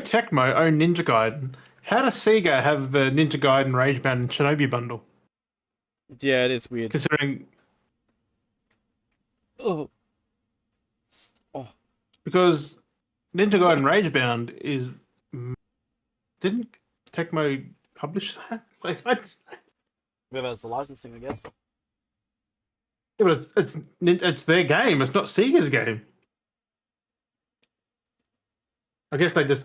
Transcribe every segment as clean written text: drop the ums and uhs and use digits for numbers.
Tecmo own Ninja Gaiden. How does Sega have the Ninja Gaiden Ragebound and Shinobi bundle? Yeah, it is weird. Considering Oh, oh, because Ninja Gaiden Ragebound is didn't Tecmo publish that? Like what? whether it's the licensing, I guess. Yeah, but it's their game. It's not Sega's game. I guess they just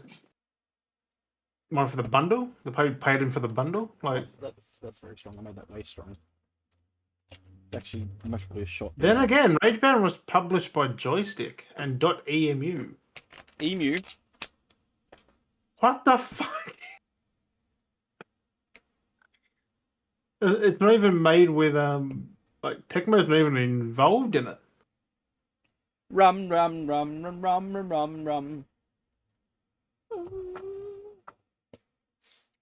went for the bundle. They paid him for the bundle. Like That's very strong. I made that way strong. It's actually much probably a shot. then again, Ragebound was published by Joystick and .emu. Emu. What the fuck? It's not even made with like Tecmo's not even involved in it. Rum rum rum rum rum rum rum rum.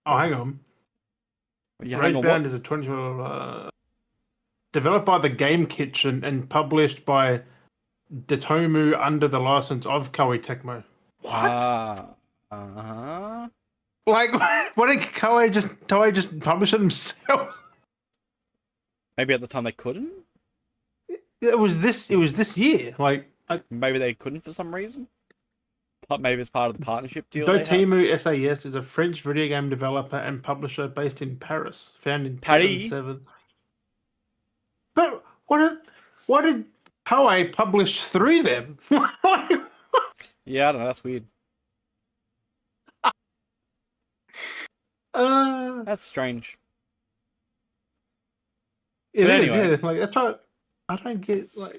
Oh, hang on. You hang on, Ragebound is a 20 developed by the Game Kitchen and published by Datomu under the license of Koei Tecmo. What? Uh-huh. Like, why didn't Toei just publish it themselves? Maybe at the time they couldn't. It was this year. Like, Maybe they couldn't for some reason. Maybe it's part of the partnership deal. Dotemu SAS is a French video game developer and publisher based in Paris, founded in Paris. 2007. But what did Toei publish through them? Yeah, I don't know. That's weird. That's strange. It is, anyway. yeah. Like that's what I don't get it. Like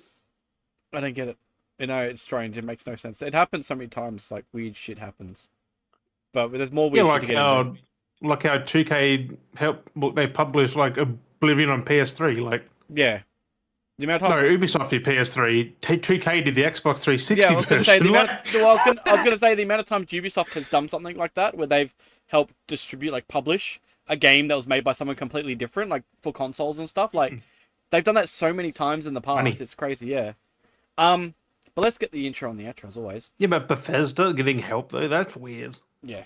I don't get it. You know, it's strange. It makes no sense. It happens so many times. Like weird shit happens. But there's more weird shit to get into. Like how 2K they published like Oblivion on PS3. Like yeah, the amount of time. No, Ubisoft did PS3. 2K did the Xbox 360. Yeah, I was going to say the version. amount. Well, I was going to say the amount of times Ubisoft has done something like that, where they've helped distribute, like publish a game that was made by someone completely different, like for consoles and stuff. Like they've done that so many times in the past. Funny. It's crazy. Yeah. But let's get the intro and the outro as always. Yeah, but Bethesda getting help though, that's weird. Yeah.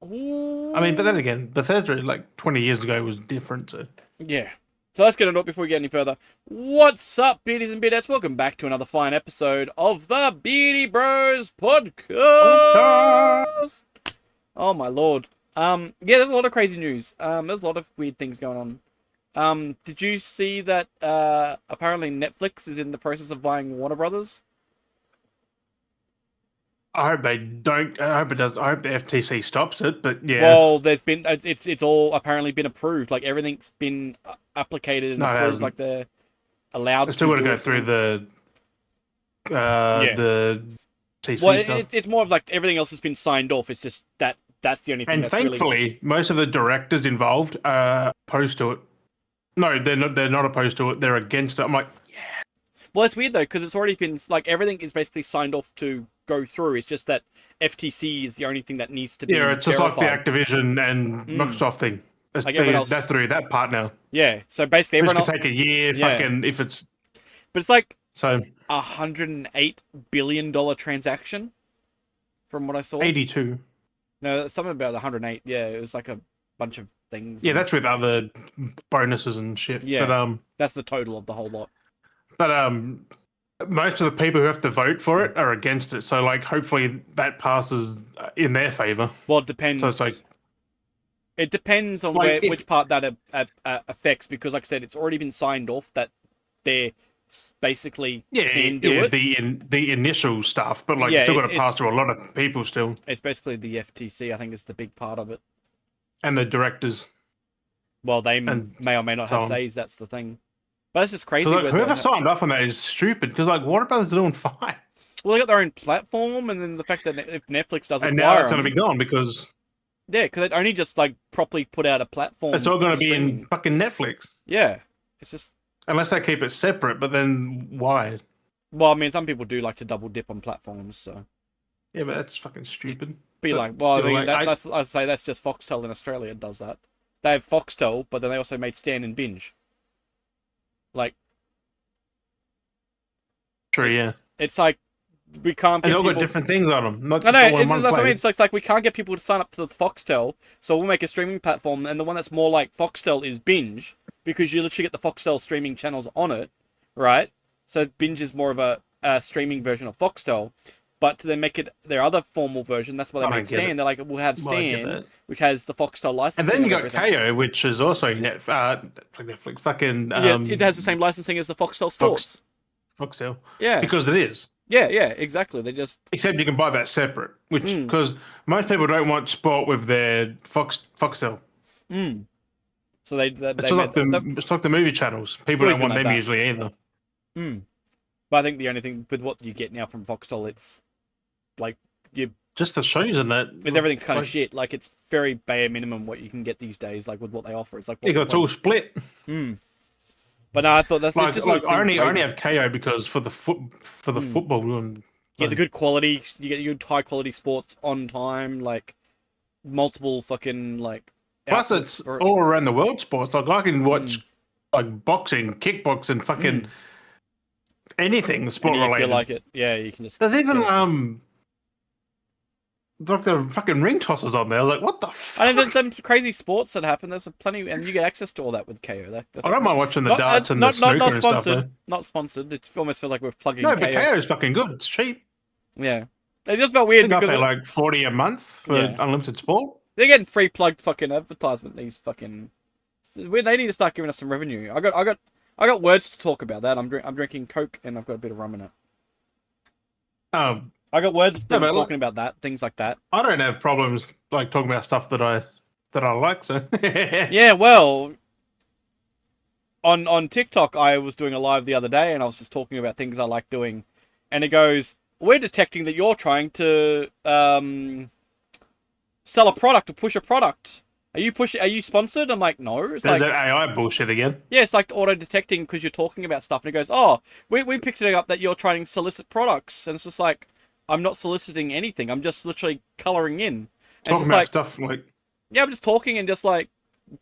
I mean, but then again, Bethesda like 20 years ago was different. So. Yeah. So let's get into it before we get any further. What's up, Beardies and Beardettes? Welcome back to another fine episode of the Beardy Bros Podcast. Oh my lord. Yeah, there's a lot of crazy news. There's a lot of weird things going on. Did you see that apparently Netflix is in the process of buying Warner Brothers? I hope they don't. I hope it does. I hope the FTC stops it. But yeah. Well, it's all apparently been approved. Like everything's been applicated and approved. Like they're allowed. It's still got to go through the CC stuff. It's more of like everything else has been signed off. It's just that's the only thing. And that's thankfully, really... most of the directors involved are opposed to it. No, they're not. They're not opposed to it. They're against it. I'm like, yeah. Well, it's weird though because it's already been like everything is basically signed off to go through. It's just that FTC is the only thing that needs to be. Yeah, it's just like the Activision and Microsoft thing. Like everyone else, that's through that part now. Yeah, so basically everyone could take a year. Fucking if it's. But it's like so $108 billion transaction, from what I saw. 82. No, something about 108. Yeah, it was like a bunch of things. Yeah, that's with other bonuses and shit. Yeah, but that's the total of the whole lot. But most of the people who have to vote for it are against it. So like, hopefully that passes in their favor. Well, it depends. So it's like. It depends on which part that affects, because, like I said, it's already been signed off that they're basically can do it. The initial stuff, but like still got to pass through a lot of people still. It's basically the FTC, I think, is the big part of it, and the directors. Well, they may or may not have says. That's the thing, but it's just crazy. Like, whoever signed off on that is stupid, because like Warner Brothers are doing fine. Well, they got their own platform, and then the fact that if Netflix doesn't, and now it's going to be gone because. Yeah, because it only just like properly put out a platform. It's all going to be in fucking Netflix. Yeah, it's just unless they keep it separate. But then why? Well, I mean, some people do like to double dip on platforms, so. Yeah, but that's fucking stupid. Be like, well, I mean, I'd say that's just Foxtel in Australia does that. They have Foxtel, but then they also made Stan and Binge. Like. True. Yeah. It's like we can't They get all people. got different things on them. Not I know, just all in it's one just, that's what I mean. place. It's like we can't get people to sign up to the Foxtel, so we'll make a streaming platform, and the one that's more like Foxtel is Binge, because you literally get the Foxtel streaming channels on it, right? So Binge is more of a streaming version of Foxtel, but to then make it their other formal version, that's why they I made don't get Stan. it. They're like, we'll have Well, I get Stan, that. which has the Foxtel And licensing then you of got everything. KO, which is also Netflix, fucking Yeah, it has the same licensing as the Foxtel Sports. Foxtel. Yeah, Because it is. yeah, exactly. They just Except you can buy that separate, which because most people don't want sport with their Foxtel. so they It's made like the movie channels. People always don't been want like them that. usually either. But I think the only thing with what you get now from Foxtel, it's like you Just the shows and that. with everything's kind of like, shit. Like it's very bare minimum what you can get these days. Like with what they offer, it's like You what's the got it's all point? split. But no, I thought that's Like, just like I seemed only crazy. have KO because for the football one. You get the good quality. You get good high quality sports on time. Like multiple fucking like. Plus, outlets it's for- all around the world sports. Like I can watch like boxing, kickboxing, fucking anything sport and you related. feel like it. Yeah, you can just. There's even get it. like the fucking ring tosses on there. I was like, what the fuck? I mean, there's some crazy sports that happen. There's plenty, and you get access to all that with KO. I don't mind watching the darts and the snooker not and stuff. sponsored. Though. Not sponsored. It almost feels like we're plugging No, KO. but KO is fucking good. It's cheap. Yeah, it just felt I weird think I because pay like 40 a month for unlimited sport. they're getting free plugged fucking advertisement. These fucking they need to start giving us some revenue. I got words to talk about that. I'm drinking Coke and I've got a bit of rum in it. I got words of things talking about that, things like that. I don't have problems like talking about stuff that I like. So yeah, well, on TikTok, I was doing a live the other day, and I was just talking about things I like doing, and it goes, "We're detecting that you're trying to sell a product or push a product. Are you sponsored?" I'm like, "No." It's there's like that AI bullshit again. yeah, it's like auto detecting because you're talking about stuff, and it goes, "Oh, we picked it up that you're trying to solicit products," and it's just like, I'm not soliciting anything. I'm just literally coloring in. And it's Talking just about like stuff like yeah, I'm just talking and just like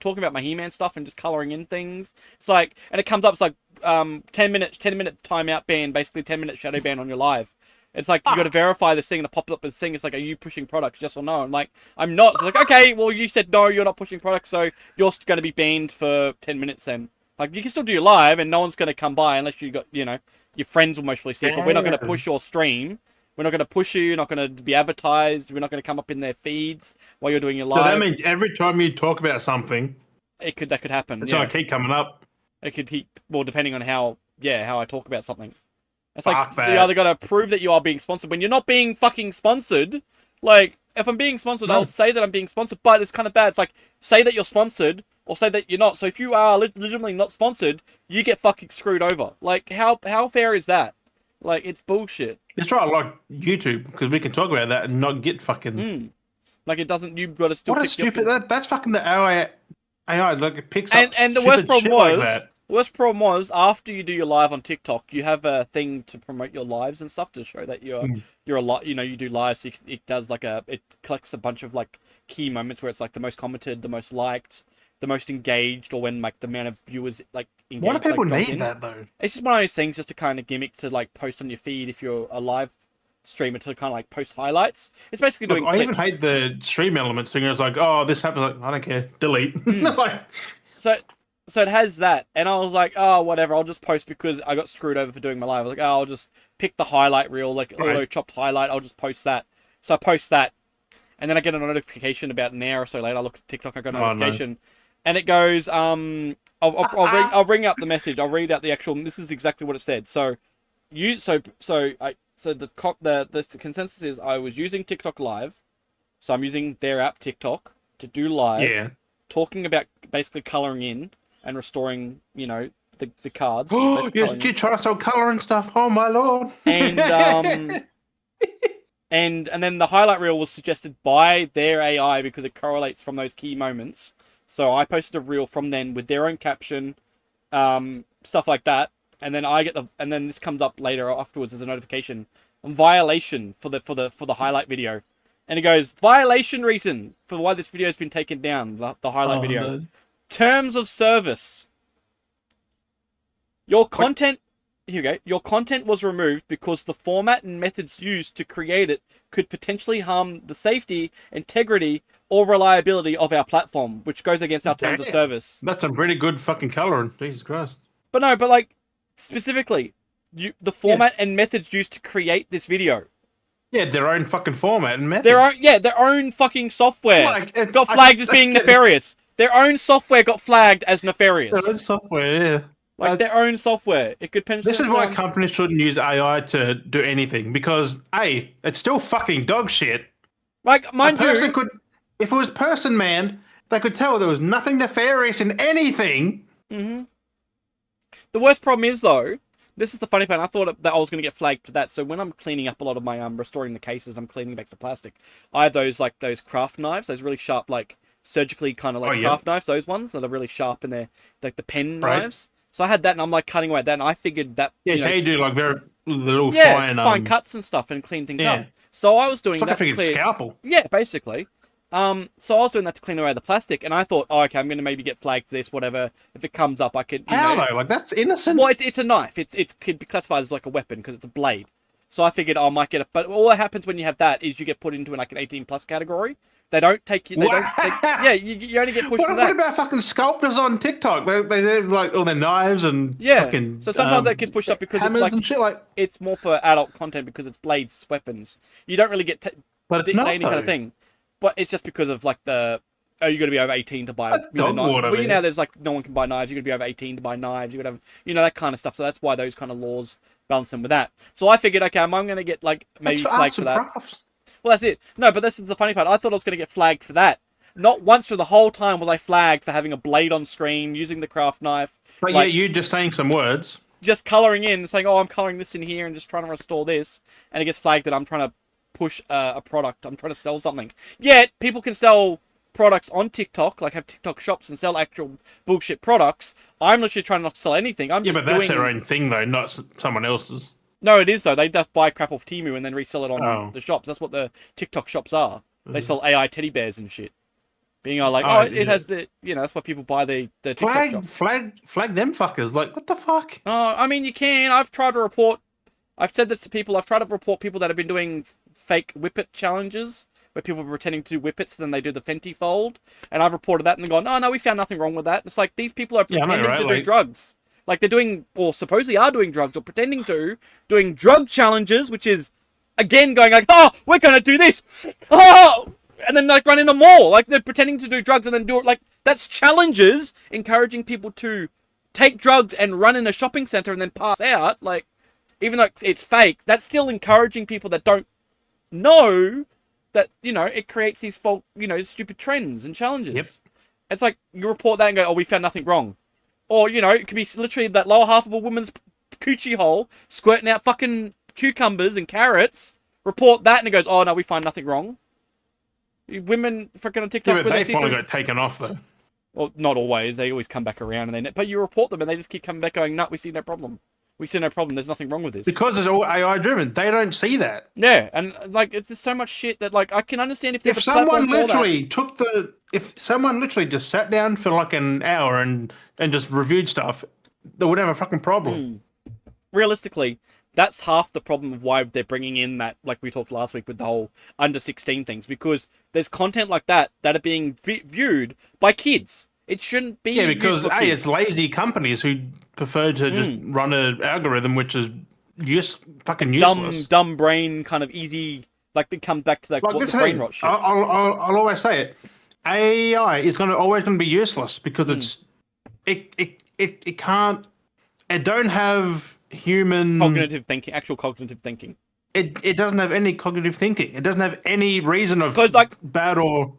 talking about my He-Man stuff and just coloring in things. It's like, and it comes up. It's like 10-minute timeout ban, basically 10-minute shadow ban on your live. It's like you got to verify this thing, and it pops up with this thing. It's like, are you pushing products? Yes or no? I'm like, I'm not. It's like, okay, well, you said no, you're not pushing products, so you're going to be banned for 10 minutes. Then, like, you can still do your live, and no one's going to come by unless you got, your friends will mostly see it. But we're not going to push your stream. We're not going to push you. You're not going to be advertised. We're not going to come up in their feeds while you're doing your live. So that means every time you talk about something, that could happen. it's going to keep coming up. It could keep, well, depending on how I talk about something. It's like, so that. you either got to prove that you are being sponsored. When you're not being fucking sponsored, like, if I'm being sponsored, I'll say that I'm being sponsored, but it's kind of bad. It's like, say that you're sponsored, or say that you're not. So if you are legitimately not sponsored, you get fucking screwed over. Like, how fair is that? Like, it's bullshit. That's right, like YouTube, because we can talk about that and not get fucking... Like, it doesn't, you've got to still... What a stupid... That's fucking the AI, like, it picks up and the worst problem was... Like the worst problem was, after you do your live on TikTok, you have a thing to promote your lives and stuff to show that you're a lot, you do live, so it does like it collects a bunch of like key moments where it's like the most commented, the most liked, the most engaged, or when like the amount of viewers like engaged. Why do people like, need that though? It's just one of those things just to kind of gimmick to like post on your feed if you're a live streamer, to kind of like post highlights. It's basically doing clips. I even hate the stream elements thing. It's like, oh, this happened. Like, I don't care. Delete. Like, So it has that, and I was like, oh, whatever, I'll just post because I got screwed over for doing my live. I was like, oh, I'll just pick the highlight reel, like auto-chopped highlight, I'll just post that. So I post that, and then I get a notification about an hour or so later. I look at TikTok, I got a notification, and it goes, I'll ring up the message, I'll read out the actual, this is exactly what it said. So, the consensus is I was using TikTok Live, so I'm using their app, TikTok, to do live, talking about basically colouring in, and restoring, the cards. you try to sell colour and stuff. Oh my lord! And and then the highlight reel was suggested by their AI because it correlates from those key moments. So I posted a reel from then with their own caption, stuff like that. And then and then this comes up later afterwards as a notification, violation for the highlight video, and it goes violation reason for why this video has been taken down. The highlight video. No. Terms of service. Your content here we go. Your content was removed because the format and methods used to create it could potentially harm the safety, integrity, or reliability of our platform, which goes against our terms of service. That's some pretty good fucking coloring. Jesus Christ. But no, but like specifically, the format and methods used to create this video. Yeah, their own fucking format and method. Their own fucking software got flagged as being nefarious. Their own software got flagged as nefarious. Their own software, yeah. Like their own software. It could potentially. This is why companies shouldn't use AI to do anything, because A, it's still fucking dog shit. Like, mind you, if it was person man, they could tell there was nothing nefarious in anything. Mm-hmm. The worst problem is, though, this is the funny part. I thought that I was going to get flagged for that. So when I'm cleaning up a lot of my restoring the cases, I'm cleaning back the plastic. I have those craft knives, those really sharp, like surgically kind of like craft knives. Those ones that are really sharp and they're like the pen knives. So I had that, and I'm like cutting away at that, and I figured that you do like very little fine cuts and stuff and clean things up. So I was doing that to clear scalpel. Yeah, basically. So I was doing that to clean away the plastic, and I thought, oh, okay, I'm going to maybe get flagged for this, whatever. If it comes up, I could. How though? Like, that's innocent. Well, it's a knife. It could be classified as like a weapon because it's a blade. So I figured I might get it. But all that happens when you have that is you get put into like an 18+ category. They don't take you. You only get pushed to that. What about fucking sculptors on TikTok? They have like all their knives and fucking. So sometimes that gets pushed up because it's like, and shit, like it's more for adult content because it's blades, it's weapons. You don't really get any kind of thing. But it's just because of like the you got to be over 18 to buy a knife. But there's like no one can buy knives. You got to be over 18 to buy knives. You got to have that kind of stuff. So that's why those kind of laws balance them with that. So I figured, okay, I'm going to get like maybe flagged for that. Well, that's it. No, but this is the funny part. I thought I was going to get flagged for that. Not once for the whole time was I flagged for having a blade on screen, using the craft knife. But like, you just saying some words. Just colouring in, saying, oh, I'm colouring this in here and just trying to restore this. And it gets flagged that I'm trying to push a product. I'm trying to sell something. Yet, people can sell products on TikTok, like have TikTok shops and sell actual bullshit products. I'm literally trying not to sell anything. I'm just but that's their own thing, though, not someone else's. No, it is, though. They just buy crap off Temu and then resell it on the shops. That's what the TikTok shops are. They sell AI teddy bears and shit. Being like, it has the... that's why people buy the TikTok shop. Flag them fuckers. Like, what the fuck? I mean, you can. I've tried to report... I've said this to people. I've tried to report people that have been doing fake whippet challenges, where people are pretending to do whippets, then they do the Fenty fold. And I've reported that and they're going, oh, no, we found nothing wrong with that. It's like, these people are pretending to do drugs. Like, they're doing, or supposedly are doing drugs, or pretending to, doing drug challenges, which is, again, going like, oh, we're going to do this. Oh! And then, like, run in a mall. Like, they're pretending to do drugs and then do it. Like, that's challenges, encouraging people to take drugs and run in a shopping center and then pass out. Like, even though it's fake, that's still encouraging people that don't know that, it creates these stupid trends and challenges. Yep. It's like, you report that and go, oh, we found nothing wrong. Or, it could be literally that lower half of a woman's coochie hole squirting out fucking cucumbers and carrots. Report that and it goes, oh, no, we find nothing wrong. Women freaking on TikTok... Yeah, but they finally got taken off, though. Well, not always. They always come back around. But you report them and they just keep coming back going, no, we see no problem. We see no problem. There's nothing wrong with this. Because it's all AI-driven. They don't see that. Yeah, and, like, it's just so much shit that, like, I can understand if there's If someone literally just sat down for, like, an hour and just reviewed stuff, they would have a fucking problem. Realistically, that's half the problem of why they're bringing in that, like we talked last week with the whole under 16 things, because there's content like that are being viewed by kids. It shouldn't be. Yeah, because it's lazy companies who prefer to just run an algorithm which is fucking useless. Dumb brain, kind of easy. Like, they come back to that the brain rot shit. I'll always say it. AI is always going to be useless because it can't. It don't have human actual cognitive thinking. It doesn't have any cognitive thinking. It doesn't have any reason of bad or.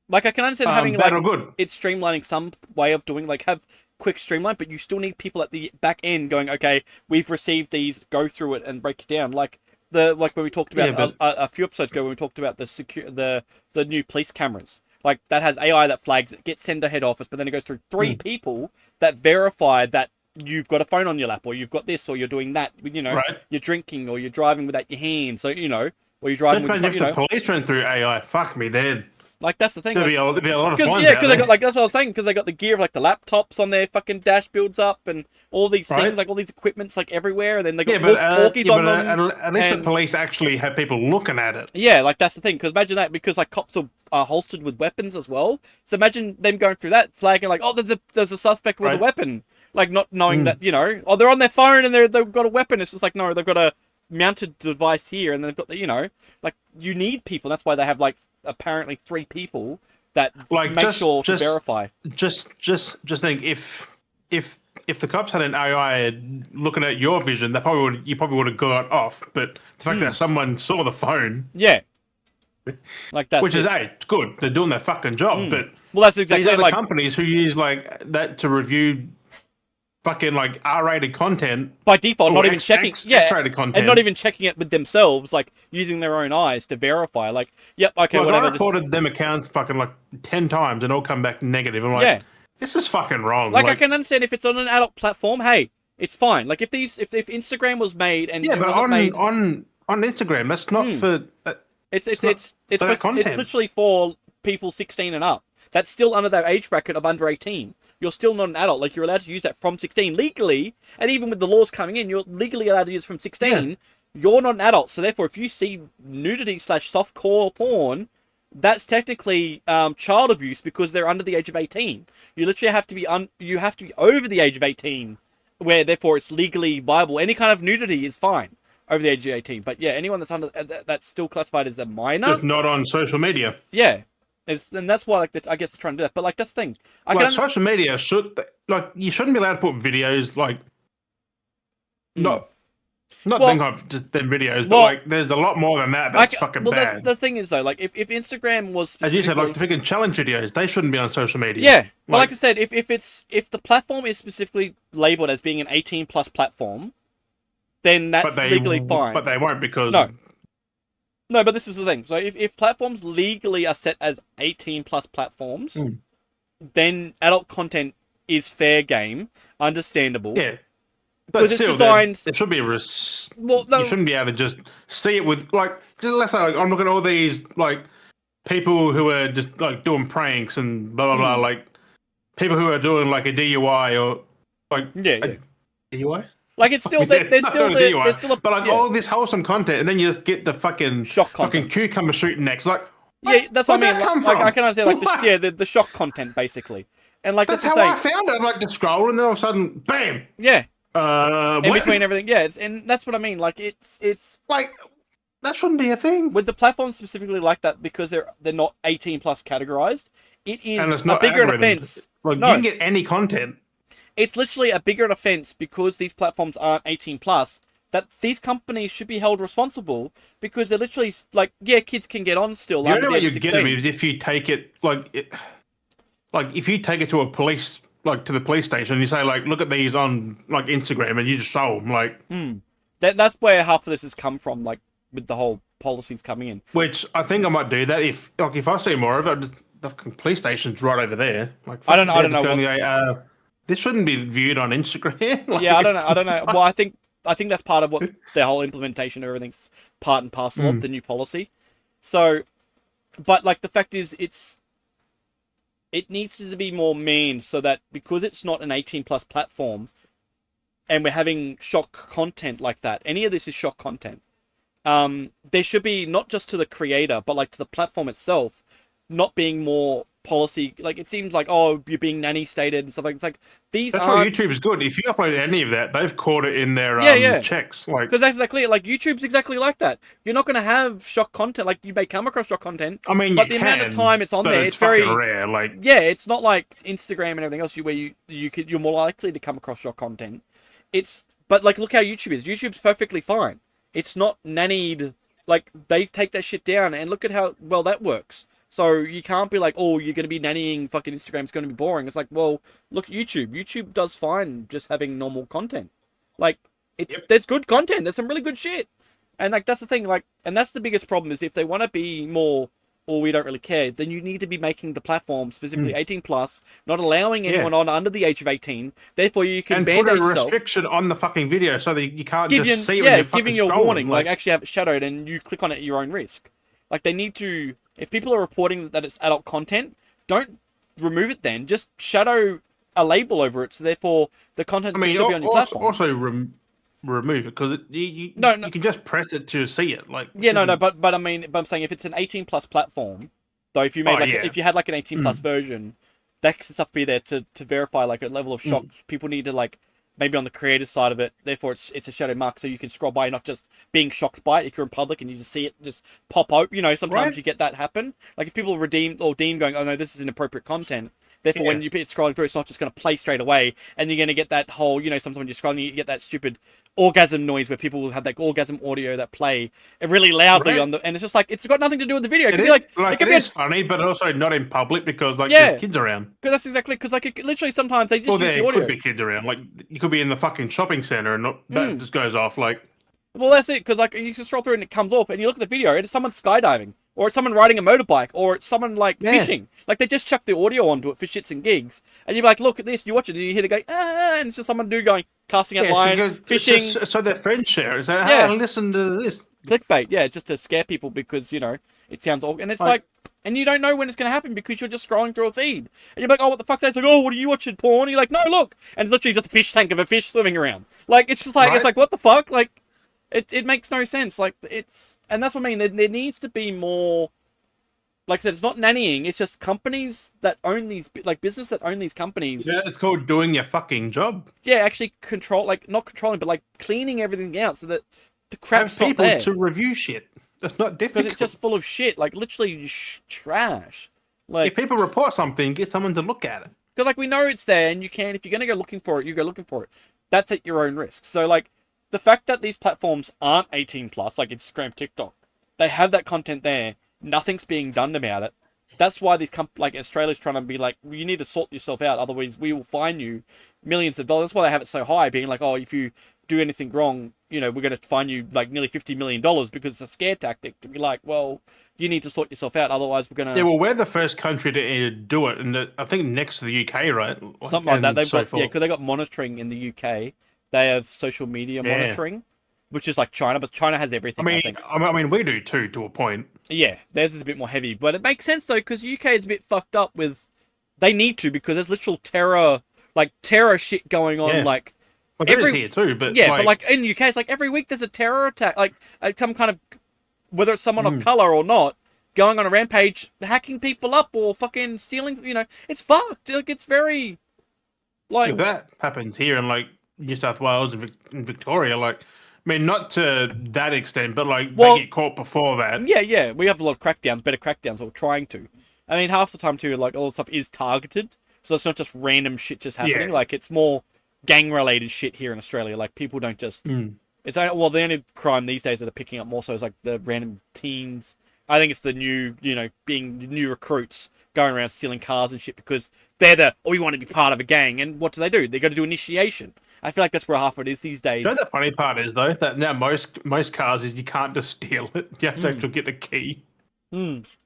Like, I can understand having, bad or good. It's streamlining some way of doing, like, have quick streamline, but you still need people at the back end going, okay, we've received these, go through it and break it down. Like when we talked about a few episodes ago when we talked about the new police cameras. Like, that has AI that flags it, gets sent to head office, but then it goes through 3 people that verify that you've got a phone on your lap, or you've got this, or you're doing that, you're drinking, or you're driving without your hands, so, or you're driving with, the police went through AI, fuck me dead. Like that's the thing. There'd be a lot of Because fun. yeah, because they got like that's what I was saying. Because they got the gear of like the laptops on their fucking dash builds up and all these things, like all these equipments like everywhere, and then they got walkie-talkies on them. At least the police actually have people looking at it. Yeah, like that's the thing. Because imagine that, because like cops are holstered with weapons as well. So imagine them going through that, flagging like, oh, there's a suspect with a weapon, like not knowing that, you know, oh, they're on their phone and they've got a weapon. It's just like, no, they've got a mounted device here, and they've got the, you know, like you need people. That's why they have like apparently 3 people that like make sure to verify. Just think, if the cops had an AI looking at your vision, you probably would have got off. But the fact that someone saw the phone, yeah, like that, which is it's good. They're doing their fucking job. But well, that's exactly these are the like companies who use like that to review fucking like R-rated content by default, not even checking, X-rated content, and not even checking it with themselves, like using their own eyes to verify. Like, yep, okay, whatever. I reported them accounts fucking like 10 times and all come back negative. I'm like, this is fucking wrong. Like I can understand if it's on an adult platform, hey, it's fine. Like if Instagram was made and but on Instagram, that's not for. It's literally for people 16 and up. That's still under that age bracket of under 18. You're still not an adult. Like, you're allowed to use that from 16 legally, and even with the laws coming in, you're legally allowed to use from 16. Yeah. You're not an adult, so therefore, if you see nudity / softcore porn, that's technically child abuse because they're under the age of 18. You literally have to be over the age of 18, where therefore it's legally viable. Any kind of nudity is fine over the age of 18. But yeah, anyone that's under that's still classified as a minor, just not on social media. Yeah. And that's why, like, I guess they're trying to do that. But, like, that's the thing. Social media you shouldn't be allowed to put videos, like, not them videos, but, like, there's a lot more than that. That's fucking bad. The thing is, though, like, if Instagram was as you said, like, the freaking challenge videos, they shouldn't be on social media. Yeah. Well, like I said, if the platform is specifically labeled as being an 18+ platform, then that's legally fine. But they won't, because... No, but this is the thing. So if platforms legally are set as 18+ platforms, then adult content is fair game, understandable. Yeah. But still, it's designed... there should be you shouldn't be able to just see it with, like, let's say, like, I'm looking at all these, like, people who are just, like, doing pranks and blah, blah, blah, like, people who are doing, like, a DUI or, like, a DUI? Like, it's still, there's still a... But, like, all this wholesome content, and then you just get the fucking... shock content. Fucking cucumber shooting next. Like, yeah, that's what I mean. Come like, from? I can understand, like, the shock content, basically. And, like, that's how I found it. I'm, like, just scrolling, and then all of a sudden, bam! Yeah. In between everything. Yeah, and that's what I mean. Like, it's... Like, that shouldn't be a thing. With the platforms specifically like that, because they're not 18+ categorized, it is a bigger an offense. Like, you can get any content. It's literally a bigger offense because these platforms aren't 18+, that these companies should be held responsible, because they're literally like, yeah, kids can get on still. The only way you get them is if you take it if you take it to a police, like to the police station, and you say, like, look at these on, like, Instagram, and you just show them, like. That's where half of this has come from, like, with the whole policies coming in. Which I think I might do that if I see more of it. The police station's right over there. Like, I don't know. This shouldn't be viewed on Instagram. Like, yeah, I don't know. Well, I think that's part of what the whole implementation of everything's part and parcel of the new policy. So, but, like, the fact is, it needs to be more mean, so that because it's not an 18+ platform, and we're having shock content like that, any of this is shock content. There should be, not just to the creator, but, like, to the platform itself, not being more policy. Like, it seems like, oh, you're being nanny stated and stuff like that. It's like, these that's why YouTube is good. If you upload any of that, they've caught it in their checks. Like, because that's exactly it. Like, YouTube's exactly like that. You're not going to have shock content. Like, you may come across shock content. I mean, but the amount of time it's on there, it's very rare. Like, yeah, it's not like Instagram and everything else where you're more likely to come across shock content. But, like, look how YouTube is. YouTube's perfectly fine. It's not nannied. Like, they take that shit down, and look at how well that works. So you can't be like, oh, you're going to be nannying fucking Instagram's going to be boring. It's like, well, look at YouTube. YouTube does fine just having normal content. Like, there's good content. There's some really good shit. And, like, that's the thing. Like, and that's the biggest problem, is if they want to be more, or we don't really care, then you need to be making the platform specifically 18+, not allowing anyone on under the age of 18. Therefore, you can ban yourself. And put a restriction on the fucking video so that you can't just see it when you're fucking giving you a scrolling. warning, like, actually have it shadowed and you click on it at your own risk. Like, they need to If people are reporting that it's adult content, don't remove it then. Just shadow a label over it, so therefore the content can still be on your platform. Also remove it because No, you can just press it to see it. Like yeah, no, but I'm saying if it's an 18 plus platform, though, if you made if you had like an 18 plus version, that stuff be there to verify like a level of shock. People need to like maybe on the creative side of it. Therefore, it's a shadow mark, so you can scroll by, not just being shocked by it. If you're in public and you just see it just pop out, sometimes you get that happen. Like if people redeem going, oh no, this is inappropriate content. Therefore, when it's scrolling through, it's not just going to play straight away, and you're going to get that whole, sometimes when you're scrolling, you get that stupid orgasm noise where people will have that orgasm audio that play really loudly on and it's just like it's got nothing to do with the video. It could be like it is funny, but also not in public because there's kids around. Because that's exactly literally sometimes they just use the audio. Could be kids around. Like you could be in the fucking shopping center and that just goes off like. Well, that's it, because you can scroll through and it comes off, and you look at the video, and it's someone skydiving, or it's someone riding a motorbike, or it's someone fishing. Like they just chuck the audio onto it for shits and gigs, and you're like, look at this, you watch it, and you hear the guy, and it's just someone going casting out line, fishing. So their friends share. So listen to this. Clickbait, just to scare people because it sounds awkward, and it's and you don't know when it's going to happen because you're just scrolling through a feed, and you're like, oh, what the fuck's that? It's like, oh, what are you watching, porn? And you're like, no, look, and it's literally just a fish tank of a fish swimming around. Like it's just like it's like what the fuck, like. It makes no sense. Like and that's what I mean. There needs to be more. Like I said, it's not nannying. It's just companies that own these, like business that own these companies. Yeah, it's called doing your fucking job. Yeah, actually not controlling, but like cleaning everything out so that the crap's not there. Have people to review shit. That's not difficult. Because it's just full of shit. Like literally trash. Like if people report something, get someone to look at it. Because like we know it's there, and if you're gonna go looking for it, you go looking for it. That's at your own risk. So like. The fact that these platforms aren't 18 plus, like Instagram, TikTok, they have that content there. Nothing's being done about it. That's why these like Australia's trying to be like, you need to sort yourself out, otherwise we will fine you millions of dollars. That's why they have it so high, being like, oh, if you do anything wrong, we're going to fine you like nearly $50 million because it's a scare tactic to be like, well, you need to sort yourself out, otherwise we're going to. Yeah, well, we're the first country to do it, and I think next to the UK, right? Something like that. They've got because they got monitoring in the UK. They have social media monitoring, which is like China, but China has everything. I mean, we do too, to a point. Yeah, theirs is a bit more heavy, but it makes sense though because UK is a bit fucked up with. They need to because there's literal terror shit going on. Like there is here too, but but like in the UK, it's like every week there's a terror attack, like some kind of whether it's someone of color or not going on a rampage, hacking people up or fucking stealing. It's fucked. Like it's very like that happens here and like. New South Wales and Victoria, like, I mean, not to that extent, but like they get caught before that. Yeah, we have a lot of crackdowns, better crackdowns, or trying to. I mean, half the time too, like all the stuff is targeted, so it's not just random shit just happening. Like it's more gang-related shit here in Australia. Like people don't just. It's the only crime these days that are picking up more so is like the random teens. I think it's the new, being new recruits going around stealing cars and shit because they're we want to be part of a gang, and what do? They got to do initiation. I feel like that's where half of it is these days. You know the funny part is though that now most cars is you can't just steal it. You have to actually get the key. It's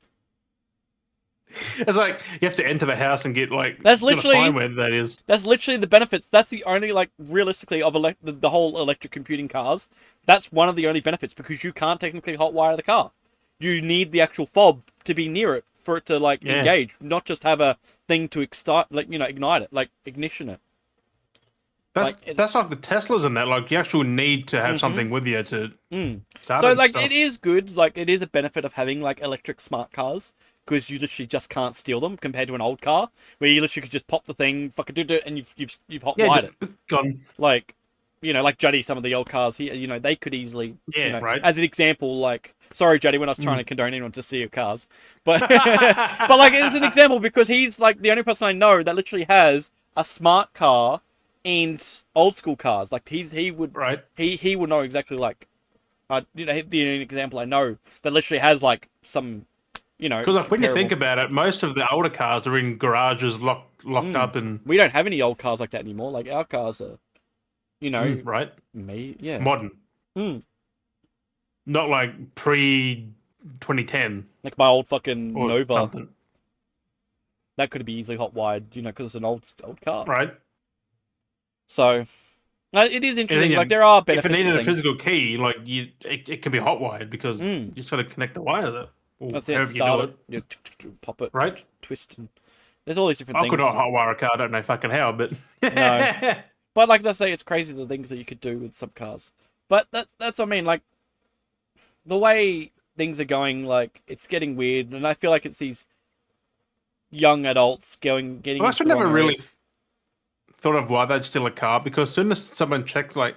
like you have to enter the house and get like. That's literally find where that is. That's literally the benefits. That's the only realistically of the whole electric computing cars. That's one of the only benefits because you can't technically hotwire the car. You need the actual fob to be near it for it to engage, not just have a thing to ignite it, like ignition it. That's like the Teslas and that. Like you actually need to have something with you to start. So it is good. Like it is a benefit of having electric smart cars because you literally just can't steal them compared to an old car where you literally could just pop the thing, fucking do it, and you've hotwired it. Gone. Like Juddy, some of the old cars here, they could easily right. As an example, sorry Juddy, when I was trying to condone anyone to steal cars, but but it's an example because he's the only person I know that literally has a smart car. And old school cars, he would know exactly the only example I know that literally has some because when you think about it, most of the older cars are in garages locked up, and we don't have any old cars like that anymore. Like our cars are, right, modern, not like pre 2010, like my old fucking Nova. Something. That could be easily hot wired, because it's an old car, right? So, it is interesting. There are benefits. If it needed a physical key, it can be hot wired because you just got to connect the wire to it. or That's it. however you do Start it, it. You pop it. right? Twist. And there's all these different I could things. not hotwire a car. I don't know fucking how, but No. But like they say, it's crazy the things that you could do with some cars. But that's what I mean. Like the way things are going, like it's getting weird, and I feel like it's these young adults getting I into actually the wrong never really areas. thought of why they'd steal a car, because as soon as someone checks, like,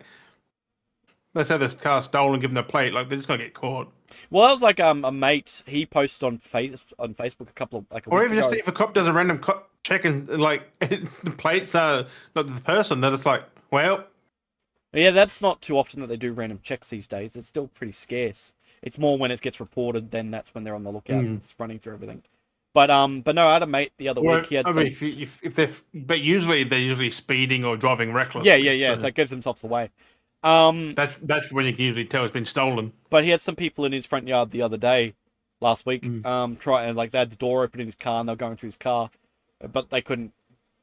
let's say this car's stolen, give them the plate, like they're just gonna get caught. Well, that was like a mate. He posted on Facebook a couple of like a Or week even just ago. if a cop does a random check and like the plates are not the person, they're just like, well, Yeah, that's not too often that they do random checks these days. It's still pretty scarce. It's more when it gets reported, then that's when they're on the lookout and it's running through everything. But no, I had a mate the other week. He had I some. mean, if they're, but usually they're usually speeding or driving recklessly. Yeah. So it gives themselves away. That's when you can usually tell it's been stolen. But he had some people in his front yard the other day, last week. Trying like they had the door open in his car and they were going through his car, but they couldn't.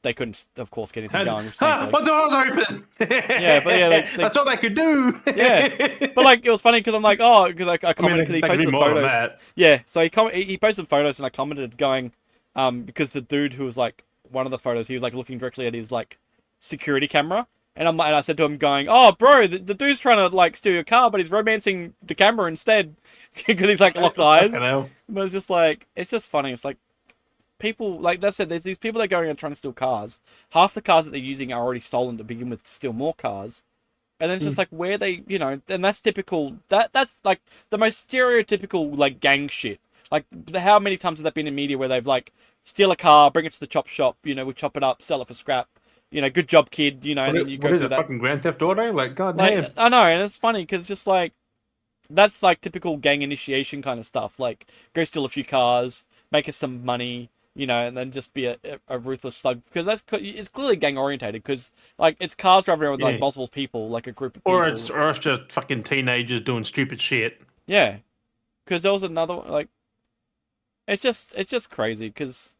They couldn't, of course, get anything going. My door's open. Yeah, but yeah, that's all they could do. Yeah, but like it was funny because I'm like, oh, because I commented because he posted the photos. Yeah, so he posted photos and I commented going, because the dude who was like one of the photos, he was like looking directly at his like security camera, and I said to him going, oh, bro, the dude's trying to like steal your car, but he's romancing the camera instead because he's like locked eyes. But it's just like it's just funny. It's like people, like that said, there's these people that are going and trying to steal cars. Half the cars that they're using are already stolen to begin with to steal more cars. And then it's just like where they, and that's typical. That's like the most stereotypical like gang shit. Like how many times has that been in media where they've like steal a car, bring it to the chop shop, we chop it up, sell it for scrap. Good job, kid. And then you go through that. Fucking Grand Theft Auto? Like, goddamn. I know, and it's funny because just like that's like typical gang initiation kind of stuff. Like go steal a few cars, make us some money. And then just be a ruthless slug, because it's clearly gang orientated, because like it's cars driving around with like multiple people, like a group of people. Or it's just fucking teenagers doing stupid shit. Yeah, because there was another one, like it's just crazy because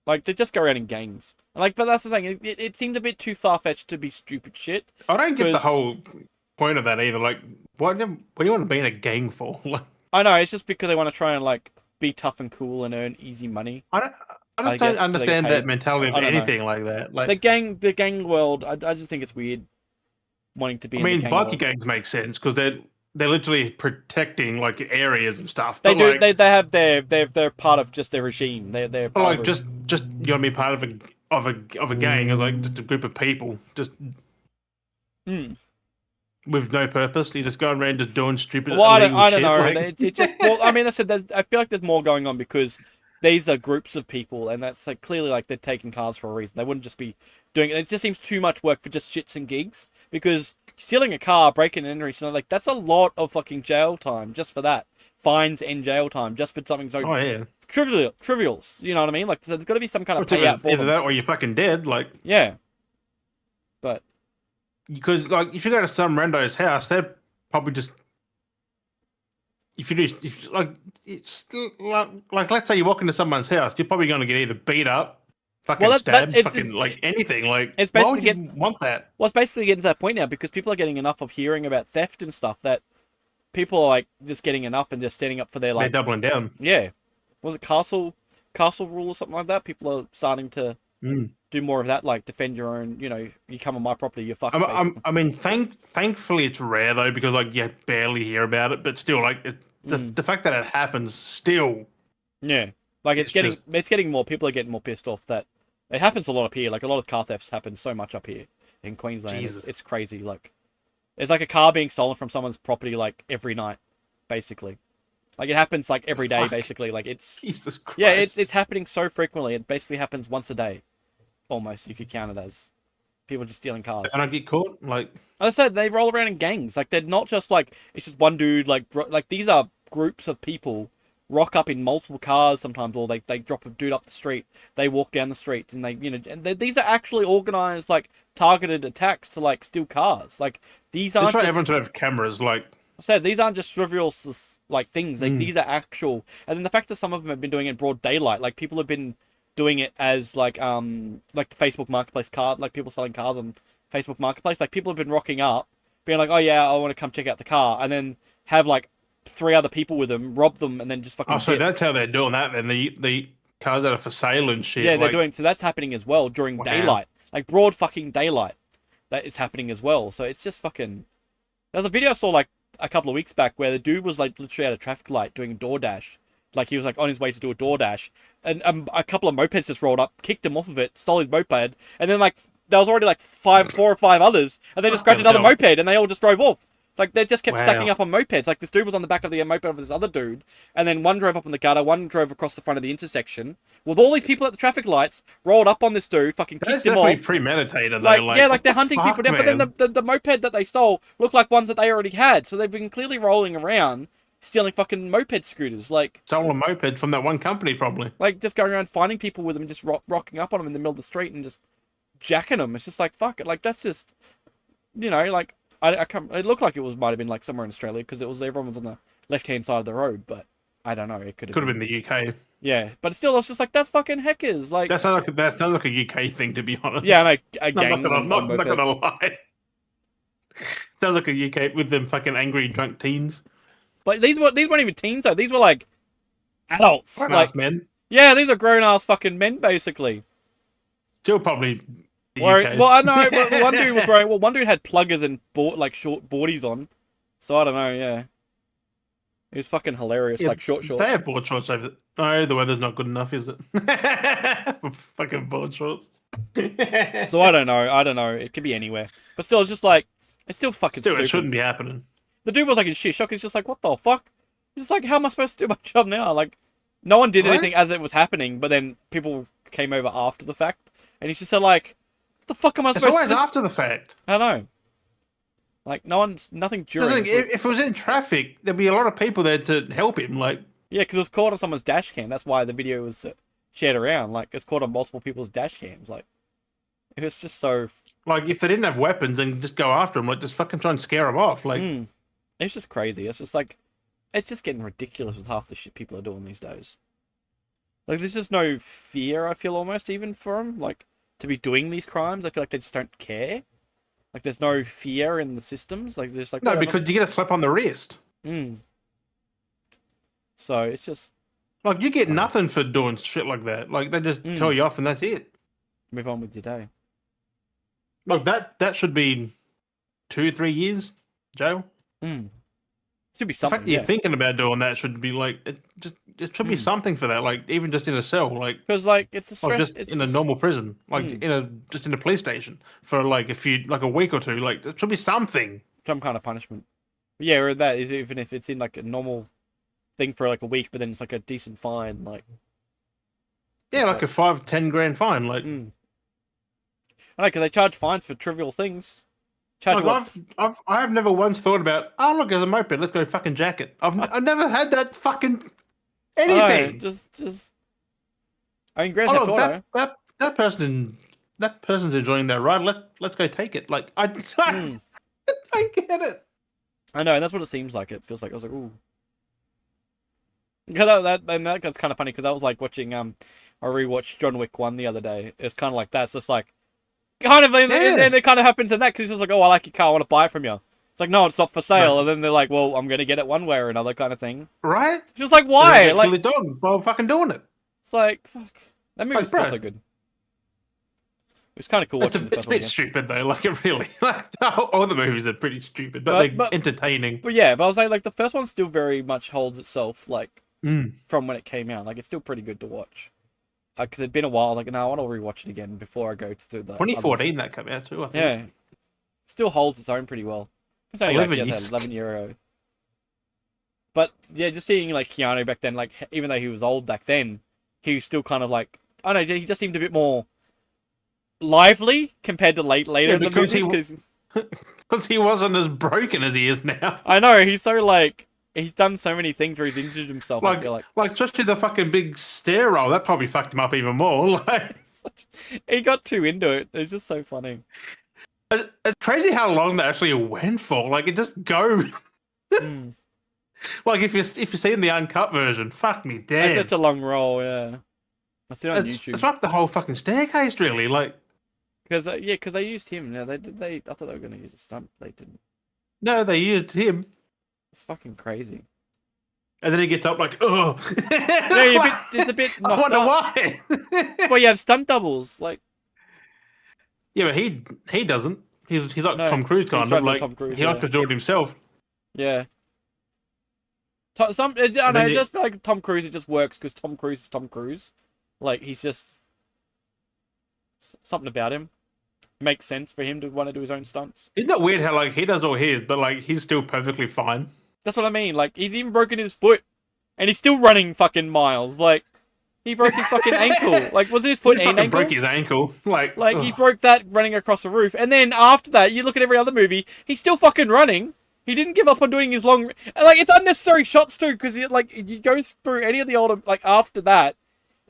like they just go around in gangs, like, but that's the thing. It seemed a bit too far fetched to be stupid shit. I don't get the whole point of that either. Like, what do you want to be in a gang for? I know, it's just because they want to try and like be tough and cool and earn easy money. I just don't understand that mentality of anything like that. Like the gang world, I just think it's weird wanting to be. I mean, bikie gangs make sense because they're literally protecting like areas and stuff. They do. Like, they have they're part of just their regime. They're part like just you want to be part of a gang, as like just a group of people just. With no purpose, you just going around just doing stupid. Well, I don't know. Like... It just. Well, I mean, I said I feel like there's more going on because these are groups of people, and that's like clearly like they're taking cars for a reason. They wouldn't just be doing it. It just seems too much work for just shits and gigs, because stealing a car, breaking and entering, like that's a lot of fucking jail time just for that. Fines and jail time just for something so trivials. You know what I mean? Like there's got to be some kind of payout for them. That or you're fucking dead. Like but. Because, like, if you go to some rando's house, they're probably just. It's like, let's say you walk into someone's house, you're probably going to get either beat up, fucking stabbed, like anything. Like, it's basically why would you want that? Well, it's basically getting to that point now because people are getting enough of hearing about theft and stuff that people are like just getting enough and just standing up for their like. They're doubling down. Yeah, was it castle rule or something like that? People are starting to. Do more of that, like defend your own. You come on my property, you're fucked. I mean, thankfully it's rare though, because like you barely hear about it. But still, like the fact that it happens still. Yeah, like it's getting more. People are getting more pissed off that it happens a lot up here. Like a lot of car thefts happen so much up here in Queensland. It's crazy. Like it's like a car being stolen from someone's property like every night, basically. Like it happens like every day, basically. Like it's Jesus Christ. Yeah, it's happening so frequently. It basically happens once a day. Almost, you could count it as people just stealing cars. And I get caught, like as I said, they roll around in gangs. Like they're not just like it's just one dude. Like these are groups of people rock up in multiple cars sometimes, or they drop a dude up the street. They walk down the street, and these are actually organized like targeted attacks to like steal cars. Like these aren't just everyone to have cameras. Like I said, these aren't just trivial like things. Like these are actual. And then the fact that some of them have been doing it in broad daylight, like people have been doing it as like the Facebook Marketplace car, like people selling cars on Facebook Marketplace. Like people have been rocking up, being like, oh yeah, I want to come check out the car, and then have like 3 other people with them, robbed them, and then just fucking. Oh, so that's how they're doing that. Then the cars that are for sale and shit. Yeah, they're doing. So that's happening as well during daylight, like broad fucking daylight. That is happening as well. So it's just fucking. There's a video I saw like a couple of weeks back where the dude was like literally at a traffic light doing a DoorDash. Like he was like on his way to do a DoorDash, and a couple of mopeds just rolled up, kicked him off of it, stole his moped, and then like there was already like 4 or 5 others, and they just grabbed another moped and they all just drove off. It's like they just kept stacking up on mopeds. Like this dude was on the back of the moped of this other dude, and then one drove up on the gutter, one drove across the front of the intersection. With all these people at the traffic lights, rolled up on this dude, fucking kicked him off. That's premeditated, like, though. yeah, like they're hunting people down. But then the moped that they stole looked like ones that they already had, so they've been clearly rolling around stealing fucking moped scooters. Like stole a moped from that one company, probably. Like just going around finding people with them and just rocking up on them in the middle of the street and just jacking them. It's just like fuck it. Like that's just, like. I can't. It looked like it might have been like somewhere in Australia because everyone was on the left-hand side of the road, but I don't know. It could have been the UK. Yeah, but still, it's just like that's fucking hackers. Like that sounds like a UK thing, to be honest. Yeah, like a gang. I'm not gonna lie. Sounds like a UK with them fucking angry drunk teens. But these weren't even teens though. These were like adults, grown-ass men. Yeah, these are grown-ass fucking men, basically. Still probably. Well, I know, but one dude was wearing. Well, one dude had pluggers and short boardies on, so I don't know. Yeah, it was fucking hilarious. Like short shorts. They have board shorts over. No, the weather's not good enough, is it? Fucking board shorts. So I don't know. It could be anywhere, but still, it's just like it's still fucking stupid. It shouldn't be happening. The dude was like in shit shock. He's just like, what the fuck? He's just like, how am I supposed to do my job now? Like, no one did anything as it was happening, but then people came over after the fact, and he's just said like. What the fuck am I supposed to do? It's always after the fact. I know. Like, nothing during. If it was in traffic, there'd be a lot of people there to help him. Like, yeah, because it was caught on someone's dash cam. That's why the video was shared around. Like, it's caught on multiple people's dash cams. Like, it was just so. Like, if they didn't have weapons, then just go after them. Like, just fucking try and scare them off. Like, it's just crazy. It's just like, it's just getting ridiculous with half the shit people are doing these days. Like, there's just no fear. I feel almost even for them. Like. To be doing these crimes, I feel like they just don't care. Like there's no fear in the systems. Like there's like no, because you get a slap on the wrist. So it's just like you get nothing for doing shit like that. Like they just tell you off and that's it. Move on with your day. Like that should be 2-3 years jail. Should be something. The fact that you're thinking about doing that should be like it should be something for that. Like even just in a cell, like because like it's a stress. Just in a normal prison, like in a police station for like a week or two. Like there should be something, some kind of punishment. Yeah, or that is even if it's in like a normal thing for like a week, but then it's like a decent fine, like yeah, like a 5-10 grand fine, like. I know because they charge fines for trivial things. Like I have never once thought about, oh look, there's a moped, let's go fucking jack it. I've never had that fucking anything. Just I mean, Grand Theft Auto. That person's enjoying their ride. Let's go take it. Like I get it. I know, and that's what it seems like. It feels like I was like, ooh. Because that gets kind of funny because I was like watching I rewatched John Wick 1 the other day. It's kind of like that. It's just like. Kind of, and it kind of happens in that because he's just like, oh, I like your car, I want to buy it from you. It's like, no, it's not for sale. No. And then they're like, well, I'm going to get it one way or another kind of thing. Right? It's just like, why? Like, dog, well, fucking doing it. It's like, fuck. That movie's still so good. It's kind of cool watching the first one. It's a bit stupid, though. Like, it really, like, all the movies are pretty stupid, but they're entertaining. But yeah, but I was like the first one still very much holds itself, like, from when it came out. Like, it's still pretty good to watch. Because it'd been a while, like, no, I want to rewatch it again before I go through the 2014 that came out too, I think. Yeah. It still holds its own pretty well. It's only 11 year ago. But, yeah, just seeing, like, Keanu back then, like, even though he was old back then, he was still kind of, like, I don't know, he just seemed a bit more lively compared to later in the movies. Because he wasn't as broken as he is now. I know, he's so, like... He's done so many things where he's injured himself, I feel like. Like, especially the fucking big stair roll. That probably fucked him up even more. Like, he got too into it. It's just so funny. It's crazy how long that actually went for. Like, it just goes. Like, if you're seeing the uncut version, fuck me dead. It's such a long roll, yeah. I see it on YouTube. It's like the whole fucking staircase, really. Like, because they used him. Now I thought they were going to use a stunt. They didn't. No, they used him. It's fucking crazy. and then he gets up like, oh. Yeah, it's a bit I knocked wonder up. why. That's why you have stunt doubles. Like, yeah, but he doesn't. He's like no, Tom Cruise he's kind trying of to do like Tom Cruise. he likes to do it himself. Yeah. I don't know. I just feel like Tom Cruise. It just works because Tom Cruise is Tom Cruise. Like he's just something about him. It makes sense for him to want to do his own stunts. Isn't that weird how like he does all his, but like he's still perfectly fine. That's what I mean. Like he's even broken his foot, and he's still running fucking miles. Like he broke his fucking ankle. Like was his foot and ankle? Broke his ankle. Like he broke that running across the roof, and then after that, you look at every other movie, he's still fucking running. He didn't give up on doing his long, like it's unnecessary shots too, because you go through any of the older, like after that,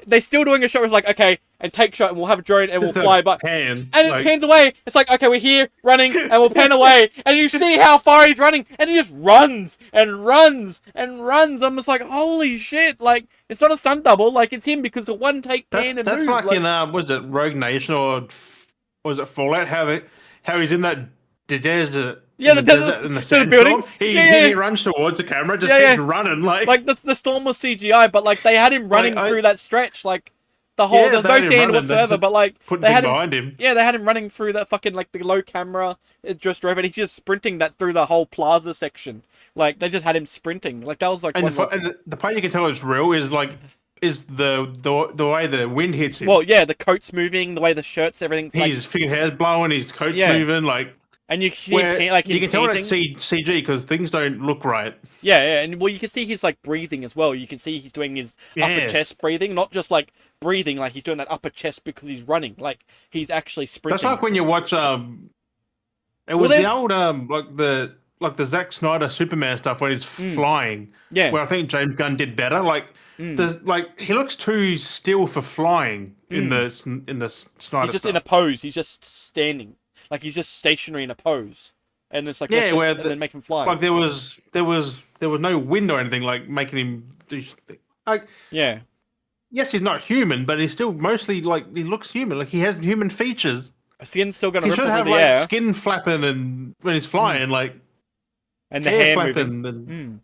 they're still doing a shot where it's like, okay, and take shot, and we'll have a drone, and we'll fly, but and it pans away. It's like, okay, we're here running, and we'll pan away, and you see how far he's running, and he just runs and runs and runs. I'm just like, holy shit! Like it's not a stunt double, like it's him because the one take pan and move. That's like in was it Rogue Nation or was it Fallout? How he's in that desert. Yeah, the desert in the buildings. He runs towards the camera, just keeps running like the storm was CGI, but like they had him running through that stretch, like the whole. There's no stand whatsoever, but like they had him behind him. Yeah, they had him running through that fucking like the low camera. It just drove it. He's just sprinting that through the whole plaza section. Like they just had him sprinting. Like that was like. And the part you can tell it's real is like. Is the way the wind hits him? Well, yeah, the coat's moving, the way the shirts, everything's. His fucking hair's blowing, his coat's moving, like. And you see like you can tell it's CG because things don't look right. Yeah, and well, you can see his like breathing as well. You can see he's doing his upper chest breathing, not just like breathing, like he's doing that upper chest because he's running. Like he's actually sprinting. That's like when you watch it was the old like the Zack Snyder Superman stuff when he's flying. Yeah, where I think James Gunn did better. Like he looks too still for flying in the Snyder. He's just stuff. in a pose. He's just standing. Like he's just stationary in a pose, and it's like and then make him fly. Like there was no wind or anything like making him do like Yes, he's not human, but he's still mostly like he looks human. Like he has human features. Skin's still gonna. He should have like skin flapping and when he's flying, like and the hair flapping. Moving.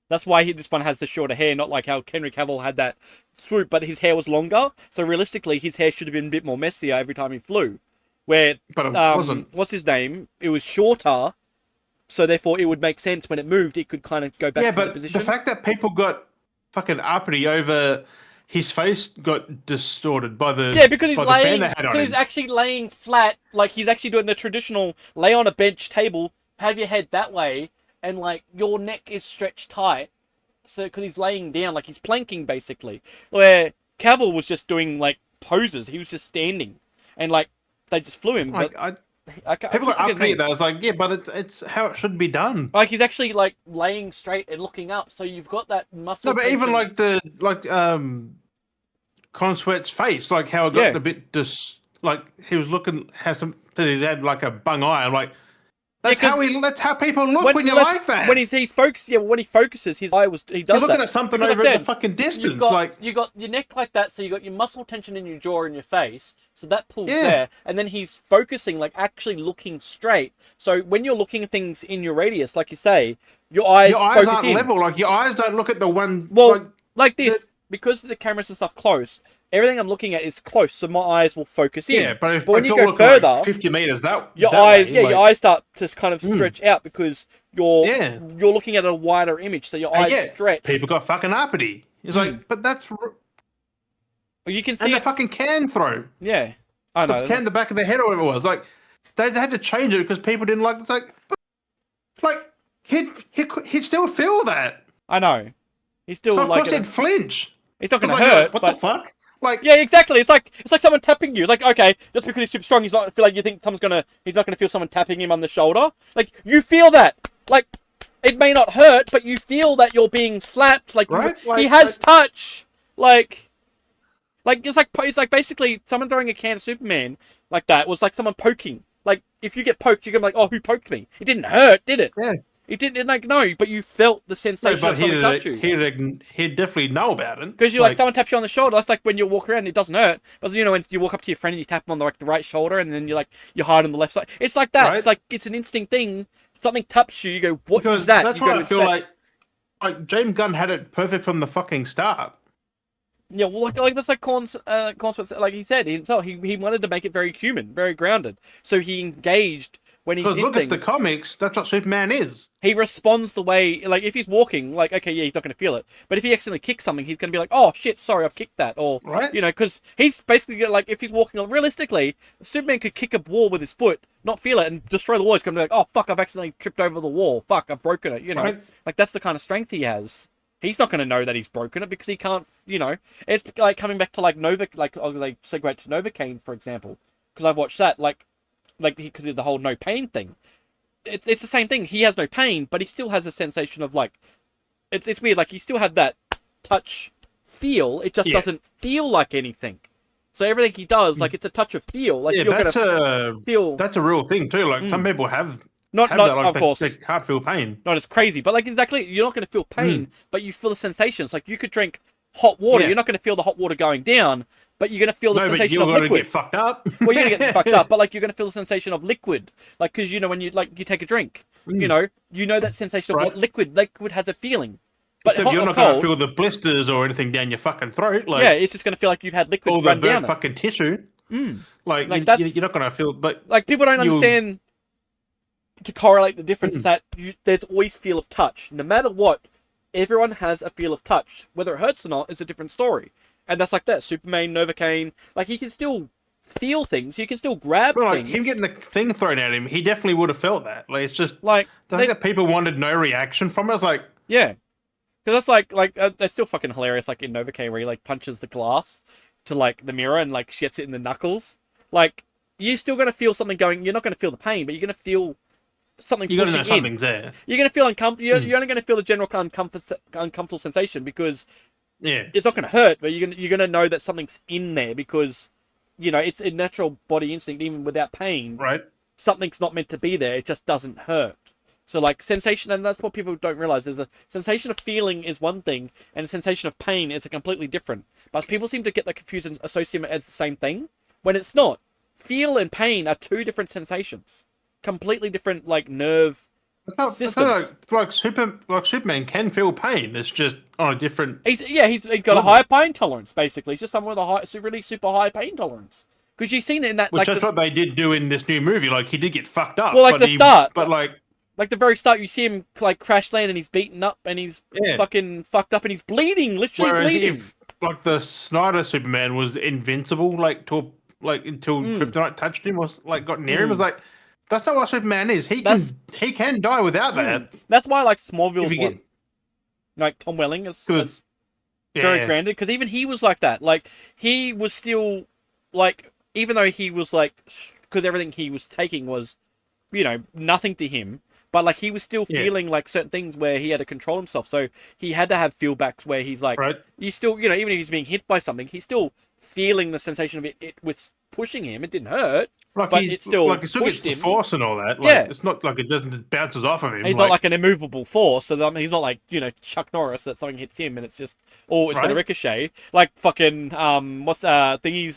That's why this one has the shorter hair, not like how Henry Cavill had that swoop, but his hair was longer. So realistically, his hair should have been a bit more messier every time he flew. Where, but it wasn't. What's his name? It was shorter, so therefore it would make sense when it moved. It could kind of go back to the position. The fact that people got fucking uppity over his face got distorted by the because he's actually laying flat, like he's actually doing the traditional lay on a bench table, have your head that way, and like your neck is stretched tight, so because he's laying down, like he's planking basically. Where Cavill was just doing like poses, he was just standing, and like. They just flew him. But people got uppity at that. I was like, yeah, but it's how it should be done. Like he's actually like laying straight and looking up, so you've got that muscle. No, but even like Consuete's face, like how it got a bit like he was looking he had like a bung eye. I'm like. That's how people look when you like that. When he's focused, when he focuses, his eye he does. You're looking at something over the fucking distance. You got your neck like that, so you got your muscle tension in your jaw and your face, so that pulls there, and then he's focusing, like actually looking straight. So when you're looking at things in your radius, like you say, your eyes aren't level. Like your eyes don't look at the one. Well, like this because the cameras and stuff close. Everything I'm looking at is close, so my eyes will focus in. Yeah, but when you go further, like 50 meters, your eyes start to kind of stretch out because you're looking at a wider image, so your eyes stretch. People got fucking uppity. It's like, but that's. You can see and the fucking can throw. Yeah, I know. The can in the back of their head or whatever it was. Like they had to change it because people didn't like. It's like he'd still feel that. I know. He's still so of course he'd flinch. It's not going to hurt. What the fuck? Like yeah, exactly. It's like someone tapping you. Like okay, just because he's super strong, he's not feel like you think he's not gonna feel someone tapping him on the shoulder. Like you feel that. Like it may not hurt, but you feel that you're being slapped. Like, he has touch. Like it's like basically someone throwing a can of Superman like that was like someone poking. Like if you get poked, you're gonna be like, oh, who poked me? It didn't hurt, did it? Yeah. It didn't, like, no, but you felt the sensation of someone touch you. He'd definitely know about it. Because you're like, someone taps you on the shoulder. That's like when you walk around, it doesn't hurt. But you know, when you walk up to your friend and you tap him on the right shoulder, and then you're hard on the left side. It's like that. Right? It's like, it's an instinct thing. Something taps you, you go, what is that? That's you why I feel like like James Gunn had it perfect from the fucking start. Yeah, well, like that's like like he said himself, he wanted to make it very human, very grounded. So he engaged when he Because did look things. at the comics, that's what Superman is. He responds the way, like, if he's walking, like, okay, yeah, he's not going to feel it. But if he accidentally kicks something, he's going to be like, oh, shit, sorry, I've kicked that. Or, Right? you know, because he's basically, like, if he's walking, realistically, Superman could kick a wall with his foot, not feel it, and destroy the wall. He's going to be like, oh, fuck, I've accidentally tripped over the wall. Fuck, I've broken it, you know? Right. Like, that's the kind of strength he has. He's not going to know that he's broken it because he can't, you know. It's like coming back to, like, I'll, like, segue to Novocaine, for example. Because I've watched that, because of the whole no pain thing. It's the same thing. He has no pain, but he still has a sensation of, like, it's weird. Like, he still had that touch feel. It just doesn't feel like anything. So everything he does, like, it's a touch of feel. Like, you're gonna feel. That's a real thing too. Like some people have not that, like, of course they can't feel pain. Not as crazy, but like exactly, you're not gonna feel pain, but you feel the sensations. Like you could drink hot water, you're not gonna feel the hot water going down, but you're gonna feel the sensation of liquid. Get fucked up. Well, you're gonna get fucked up, but like you're gonna feel the sensation of liquid, like because you know when you take a drink, you know that sensation of what liquid has a feeling. But except you're not gonna feel the blisters or anything down your fucking throat. Like, yeah, it's just gonna feel like you've had liquid run down it. Fucking tissue. Like you're not gonna feel. But like people don't understand to correlate the difference that there's always feel of touch, no matter what. Everyone has a feel of touch. Whether it hurts or not is a different story. And that's like that. Superman, Novocaine, like he can still feel things. He can still grab things. Him getting the thing thrown at him, he definitely would have felt that. Like it's just like the thing that people wanted no reaction from. I was like, yeah, because that's like that's still fucking hilarious. Like in Novocaine, where he like punches the glass to like the mirror and like shits it in the knuckles. Like you're still gonna feel something going. You're not gonna feel the pain, but you're gonna feel something. You're gonna know pushing in. something's there. You're gonna feel uncomfortable. You're only gonna feel the general uncomfortable sensation because. Yeah, it's not going to hurt, but you're gonna know that something's in there because, you know, it's a natural body instinct. Even without pain, right? Something's not meant to be there. It just doesn't hurt. So like sensation, and that's what people don't realize. There's a sensation of feeling is one thing, and a sensation of pain is a completely different. But people seem to get that confused and associate it as the same thing when it's not. Feel and pain are two different sensations, completely different, like nerve. Systems. Like Superman can feel pain. It's just on a different. He's got a higher pain tolerance. Basically, he's just someone with a really super high pain tolerance. Because you've seen it in that. Which that's what they did do in this new movie. Like he did get fucked up. Well, like the start, but like the very start, you see him like crash land and he's beaten up and he's fucking fucked up and he's bleeding, literally bleeding. Like the Snyder Superman was invincible, until Kryptonite touched him or like got near him. It was like. That's not what Superman is. He can die without that. That's why I like Smallville's one. Like Tom Welling is very grounded because even he was like that. Like he was still like, even though he was like, because everything he was taking was, you know, nothing to him. But like he was still feeling like certain things where he had to control himself. So he had to have feelbacks where he's like, you still, you know, even if he's being hit by something, he's still feeling the sensation of it with pushing him. It didn't hurt. Like but it still gets pushed the him. Force and all that. Like, it's not like it doesn't bounces off of him. He's not like an immovable force, so he's not like, you know, Chuck Norris that something hits him and it's just it's gonna ricochet. Like fucking Thingy's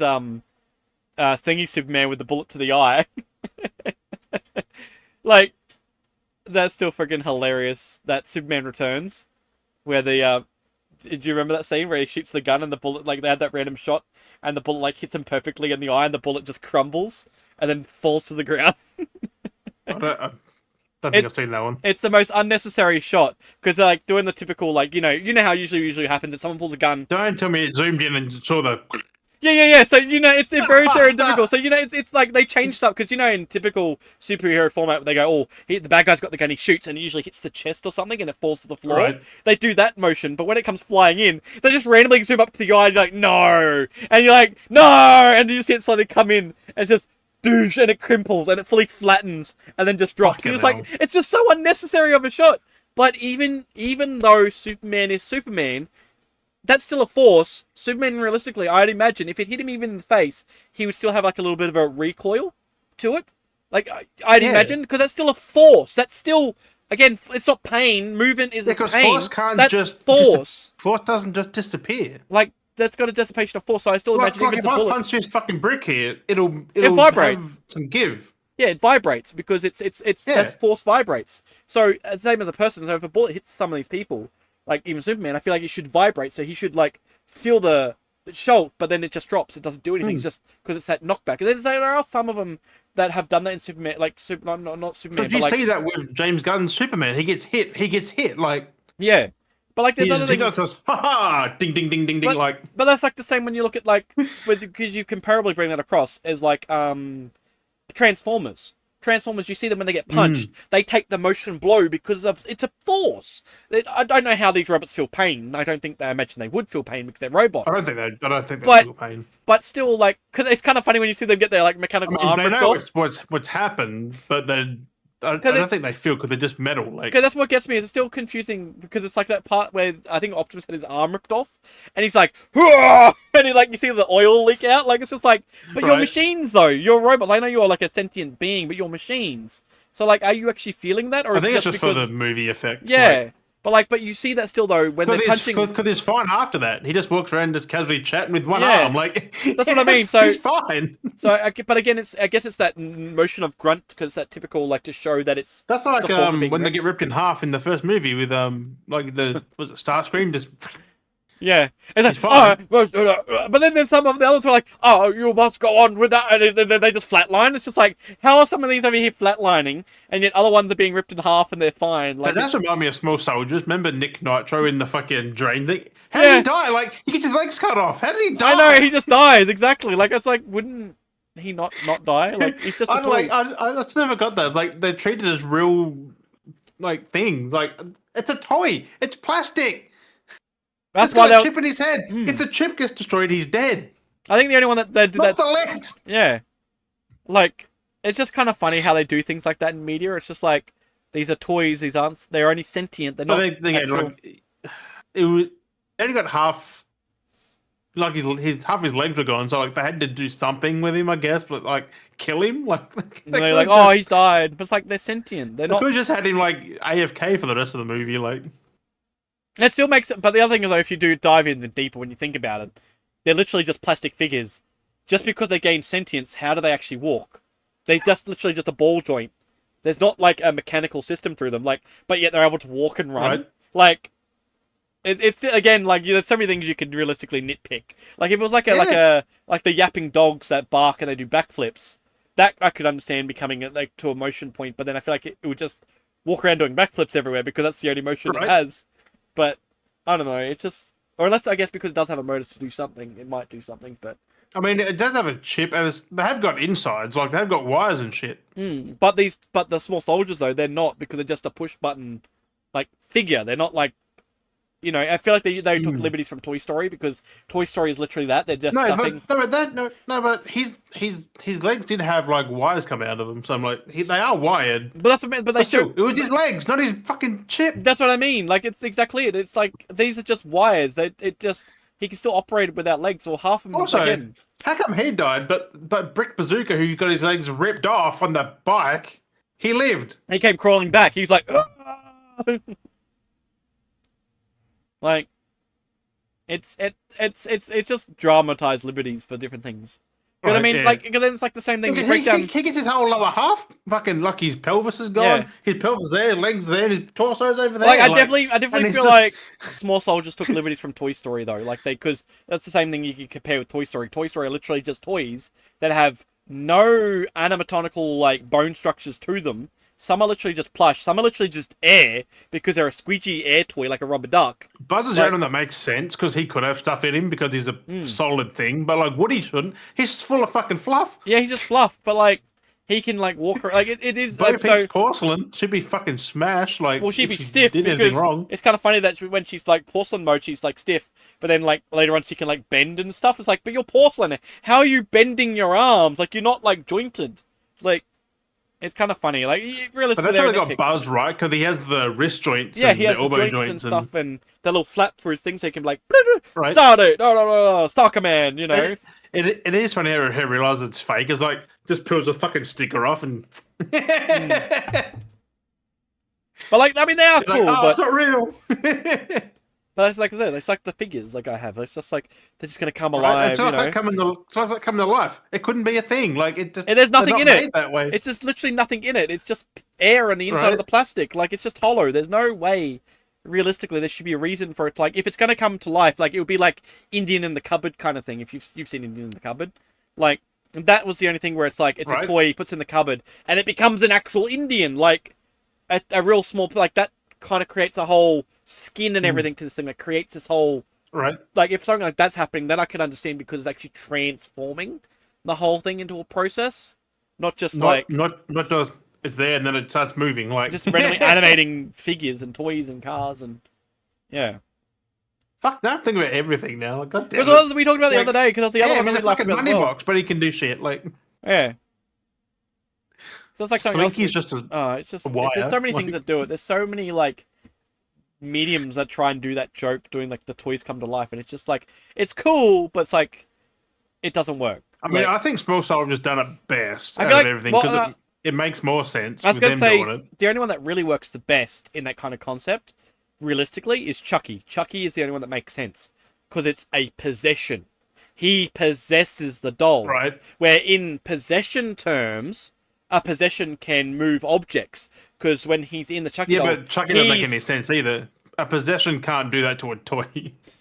Superman with the bullet to the eye. Like that's still freaking hilarious. That Superman Returns, where the did you remember that scene where he shoots the gun and the bullet, like they had that random shot and the bullet like hits him perfectly in the eye and the bullet just crumbles and then falls to the ground. I don't think I've seen that one. It's the most unnecessary shot because they're like doing the typical, like, you know how usually happens that someone pulls a gun. Don't tell me it zoomed in and saw the. Yeah. So, you know, it's very stereotypical. So, you know, it's like they changed up because, you know, in typical superhero format, they go, the bad guy's got the gun, he shoots, and it usually hits the chest or something and it falls to the floor. Right. They do that motion, but when it comes flying in, they just randomly zoom up to the eye and you're like, no! And you're like, no! And you see it slowly come in and just doosh, and it crimples and it fully flattens and then just drops. It's like, it's just so unnecessary of a shot. But even though Superman is Superman, that's still a force. Superman, realistically, I'd imagine if it hit him even in the face, he would still have like a little bit of a recoil to it. Like, I'd imagine, because that's still a force. That's still, again, it's not pain. Movement isn't pain. Force can't that's force. Force doesn't just disappear. Like, that's got a dissipation of force, so I still imagine even if I bullet. punch this fucking brick here, it'll vibrate. Have some give. Yeah, it vibrates because that's force vibrates. So, same as a person, so if a bullet hits some of these people, like even Superman, I feel like it should vibrate, so he should like feel the shock, but then it just drops. It doesn't do anything. It's just because it's that knockback. And then there are some of them that have done that in Superman, like not Superman. But you see that with James Gunn's Superman, he gets hit, like yeah. But like there's other things. He does this, ha ha, ding ding ding ding ding, like. But that's like the same when you look at like, because you comparably bring that across as like Transformers. Transformers, you see them when they get punched, they take the motion blow because it's a force. I don't know how these robots feel pain. I don't think I imagine they would feel pain because they're robots. I don't think they feel pain. But still, like, because it's kind of funny when you see them get their like mechanical arm ripped off. They know what's happened, but then I don't think they feel because they're just metal. Like, because that's what gets me. Is it's still confusing because it's like that part where I think Optimus had his arm ripped off, and he's like, "Hurrah!" And he, like, you see the oil leak out. Like, it's just like, but you're machines though. You're robots. I know you are like a sentient being, but you're machines. So like, are you actually feeling that, or I is think it it's just because... for the movie effect? Yeah. Like, but you see that still though when they're punching. Because he's fine after that. He just walks around just casually chatting with one arm. Like, that's what I mean. So he's fine. So, but again, I guess it's that motion of grunt because it's that typical like to show that it's. That's like when they get ripped in half in the first movie with like the was it Starscream just. Yeah, it's like, but then there's some of the others who are like, oh, you must go on with that, and then they just flatline. It's just like, how are some of these over here flatlining, and yet other ones are being ripped in half and they're fine? Like, that does remind me of Small Soldiers. Remember Nick Nitro in the fucking drain thing? How did he die? Like, he gets his legs cut off. How did he die? I know, he just dies, exactly. Like, it's like, wouldn't he not die? Like, he's just a toy. I just never got that. Like, they're treated as real, like, things. Like, it's a toy. It's plastic. That's why they'll chip in his head. If the chip gets destroyed, he's dead. I think the only one that they did that. Not the legs. Yeah, like it's just kind of funny how they do things like that in media. It's just like these are toys. These aren't. They're only sentient. They're not. Like, it was only got half. Like his half his legs were gone, so like they had to do something with him, I guess. But like kill him, like they're like, oh, he's died. But it's like they're sentient. They're not. They just had him like AFK for the rest of the movie, like. It still makes it, but the other thing is though, if you do dive in deeper when you think about it, they're literally just plastic figures. Just because they gain sentience, how do they actually walk? They're just literally just a ball joint. There's not like a mechanical system through them, like, but yet they're able to walk and run. Right. Like, it's again like there's so many things you could realistically nitpick. Like if it was like like the yapping dogs that bark and they do backflips, that I could understand becoming like to a motion point. But then I feel like it would just walk around doing backflips everywhere because that's the only motion it has. But I don't know. It's just, or unless I guess because it does have a motor to do something, it might do something. But I mean, it does have a chip, and they have got insides, like they've got wires and shit. But the small soldiers though, they're not because they're just a push button, like figure. They're not like, you know. I feel like they took liberties from Toy Story because Toy Story is literally that. They're just stuffing. But his legs did have like wires come out of them, so I'm like, they are wired. But that's what. But they still. It was his legs, not his fucking chip. That's what I mean. Like it's exactly it. It's like these are just wires. He can still operate without legs, or half of them. Also, again. How come he died, but Brick Bazooka, who got his legs ripped off on the bike, he lived. He came crawling back. He was like, like, it's just dramatized liberties for different things. But I mean, like, then it's like the same thing. Look, he gets his whole lower half fucking like his pelvis is gone. Yeah. His pelvis there, legs there, his torso's over there. Like, I definitely feel like Small Soldiers took liberties from Toy Story though. Like because that's the same thing you can compare with Toy Story. Toy Story are literally just toys that have no anatomical like bone structures to them. Some are literally just plush. Some are literally just air because they're a squeegee air toy like a rubber duck. Buzz is the only one that makes sense because he could have stuff in him because he's a solid thing. But like Woody shouldn't. He's full of fucking fluff. Yeah, he's just fluff. But like he can like walk around. Like it is. Bo Peep's porcelain should be fucking smashed. Like well, she'd be stiff because it's kind of funny that when she's like porcelain mode, she's like stiff. But then like later on, she can like bend and stuff. It's like, but you're porcelain. How are you bending your arms? Like you're not like jointed. Like. It's kind of funny, like realistically. But that's how they got Buzz right because he has the wrist joints, he has the elbow joints and stuff, and the little flap for his thing, so he can be like, right. Start it, no, Star Command, you know. It is funny how he realizes it's fake. It's like just peels a fucking sticker off and. But like, I mean, they are cool, but it's not real. But it's like I said, it's like the figures like I have. It's just like they're just gonna come alive. It's not like coming to life. It couldn't be a thing. Like it just. And there's nothing in it. That way. It's just literally nothing in it. It's just air on the inside of the plastic. Like it's just hollow. There's no way realistically, there should be a reason for it. Like, if it's going to come to life, like, it would be like Indian in the cupboard kind of thing. If you've seen Indian in the cupboard, like, that was the only thing where it's like, it's a toy he puts in the cupboard, and it becomes an actual Indian, like, a real small, like, that kind of creates a whole skin and everything to this thing that creates this whole, like, if something like that's happening, then I can understand, because it's actually transforming the whole thing into a process, not just not just it's there and then it starts moving, like just randomly animating figures and toys and cars and Fuck, now I'm thinking about everything now. Like, God damn it. We talked about the other day, because that's the other one that we laughed about money box, but he can do shit, like so it's like something else. It's just there's so many things that do it. There's so many like mediums that try and do that joke, doing like the toys come to life, and it's just like, it's cool, but it's like, it doesn't work. I mean, I think Small Soul have just done it best out of everything, because it makes more sense. I was going to say, the only one that really works the best in that kind of concept, realistically, is Chucky. Chucky is the only one that makes sense, because it's a possession. He possesses the doll. Right. Where in possession terms, a possession can move objects, because when he's in the Chucky doll... Yeah, but Chucky doesn't make any sense either. A possession can't do that to a toy.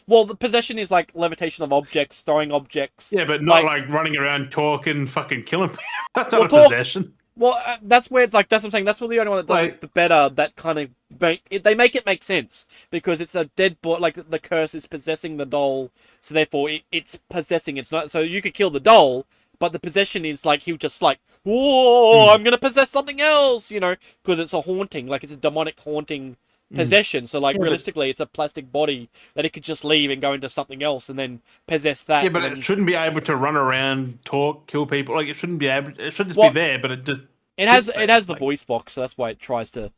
Well, the possession is like levitation of objects, throwing objects. Yeah, but not like running around talking, fucking killing people. That's not a possession. Well, that's where it's like, that's what I'm saying. That's what the only one that does it the better. That kind of they make it make sense, because it's a dead boy. Like, the curse is possessing the doll, so therefore it's possessing. It's not, so you could kill the doll, but the possession is like, he would just like, whoa, I'm gonna possess something else, you know, because it's a haunting. Like, it's a demonic haunting possession. So like, realistically, it's a plastic body that it could just leave and go into something else and then possess that. Yeah, but it shouldn't be able to run around, talk, kill people. Like, it shouldn't be able. It should just be there, but it just. It has the voice box, so that's why it tries to.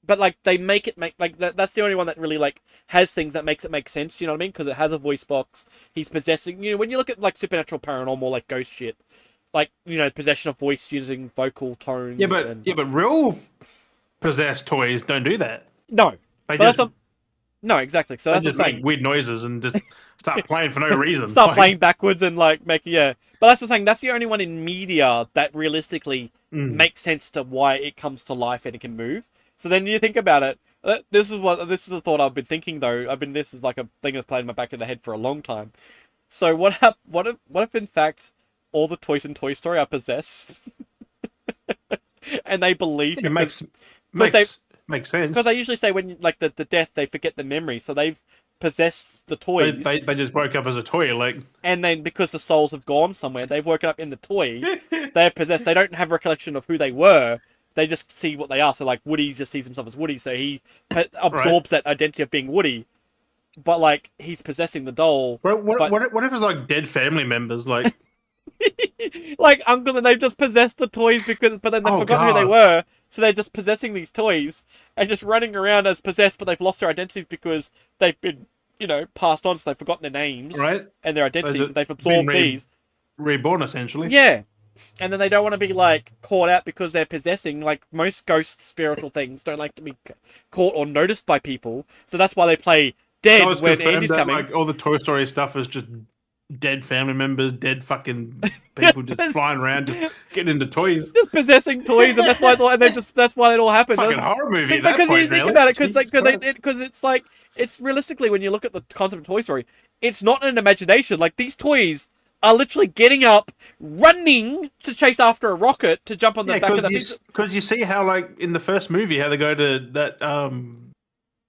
But like, they make it make like that's the only one that really like has things that makes it make sense. You know what I mean? Because it has a voice box. He's possessing. You know, when you look at like supernatural, paranormal, like ghost shit, like, you know, possession of voice using vocal tones. Yeah, but real possessed toys don't do that. No, no, exactly. So that's what I'm saying. Make weird noises and just start playing for no reason. Start playing backwards and like making But that's what I'm saying. That's the only one in media that realistically makes sense to why it comes to life and it can move. So then you think about it. This is a thought I've been thinking though. This is like a thing that's played in my back of the head for a long time. So what if in fact all the toys in Toy Story are possessed, and they believe it makes sense. Because they usually say when like the death, they forget the memory, so they've possessed the toys. They just woke up as a toy, like. And then because the souls have gone somewhere, they've woken up in the toy. They've possessed. They don't have recollection of who they were. They just see what they are. So like, Woody just sees himself as Woody, so he absorbs that identity of being Woody. But like, he's possessing the doll. What if it's like dead family members, like? Like uncle, and they've just possessed the toys but then they've forgotten who they were, so they're just possessing these toys and just running around as possessed, but they've lost their identities because they've been, you know, passed on, so they've forgotten their names and their identities, and they've absorbed these. Reborn, essentially. Yeah. And then they don't want to be like caught out because they're possessing. Like, most ghost spiritual things don't like to be caught or noticed by people, so that's why they play dead when Andy's coming. Like, all the Toy Story stuff is just dead family members, dead fucking people just flying around, just getting into toys, just possessing toys, and that's why that's why it all happened. Fucking horror movie. Because you think about it, because it's like, it's realistically, when you look at the concept of Toy Story, it's not an imagination. Like, these toys are literally getting up, running to chase after a rocket to jump on the back of the pizza. Because you see how, like, in the first movie, how they go to that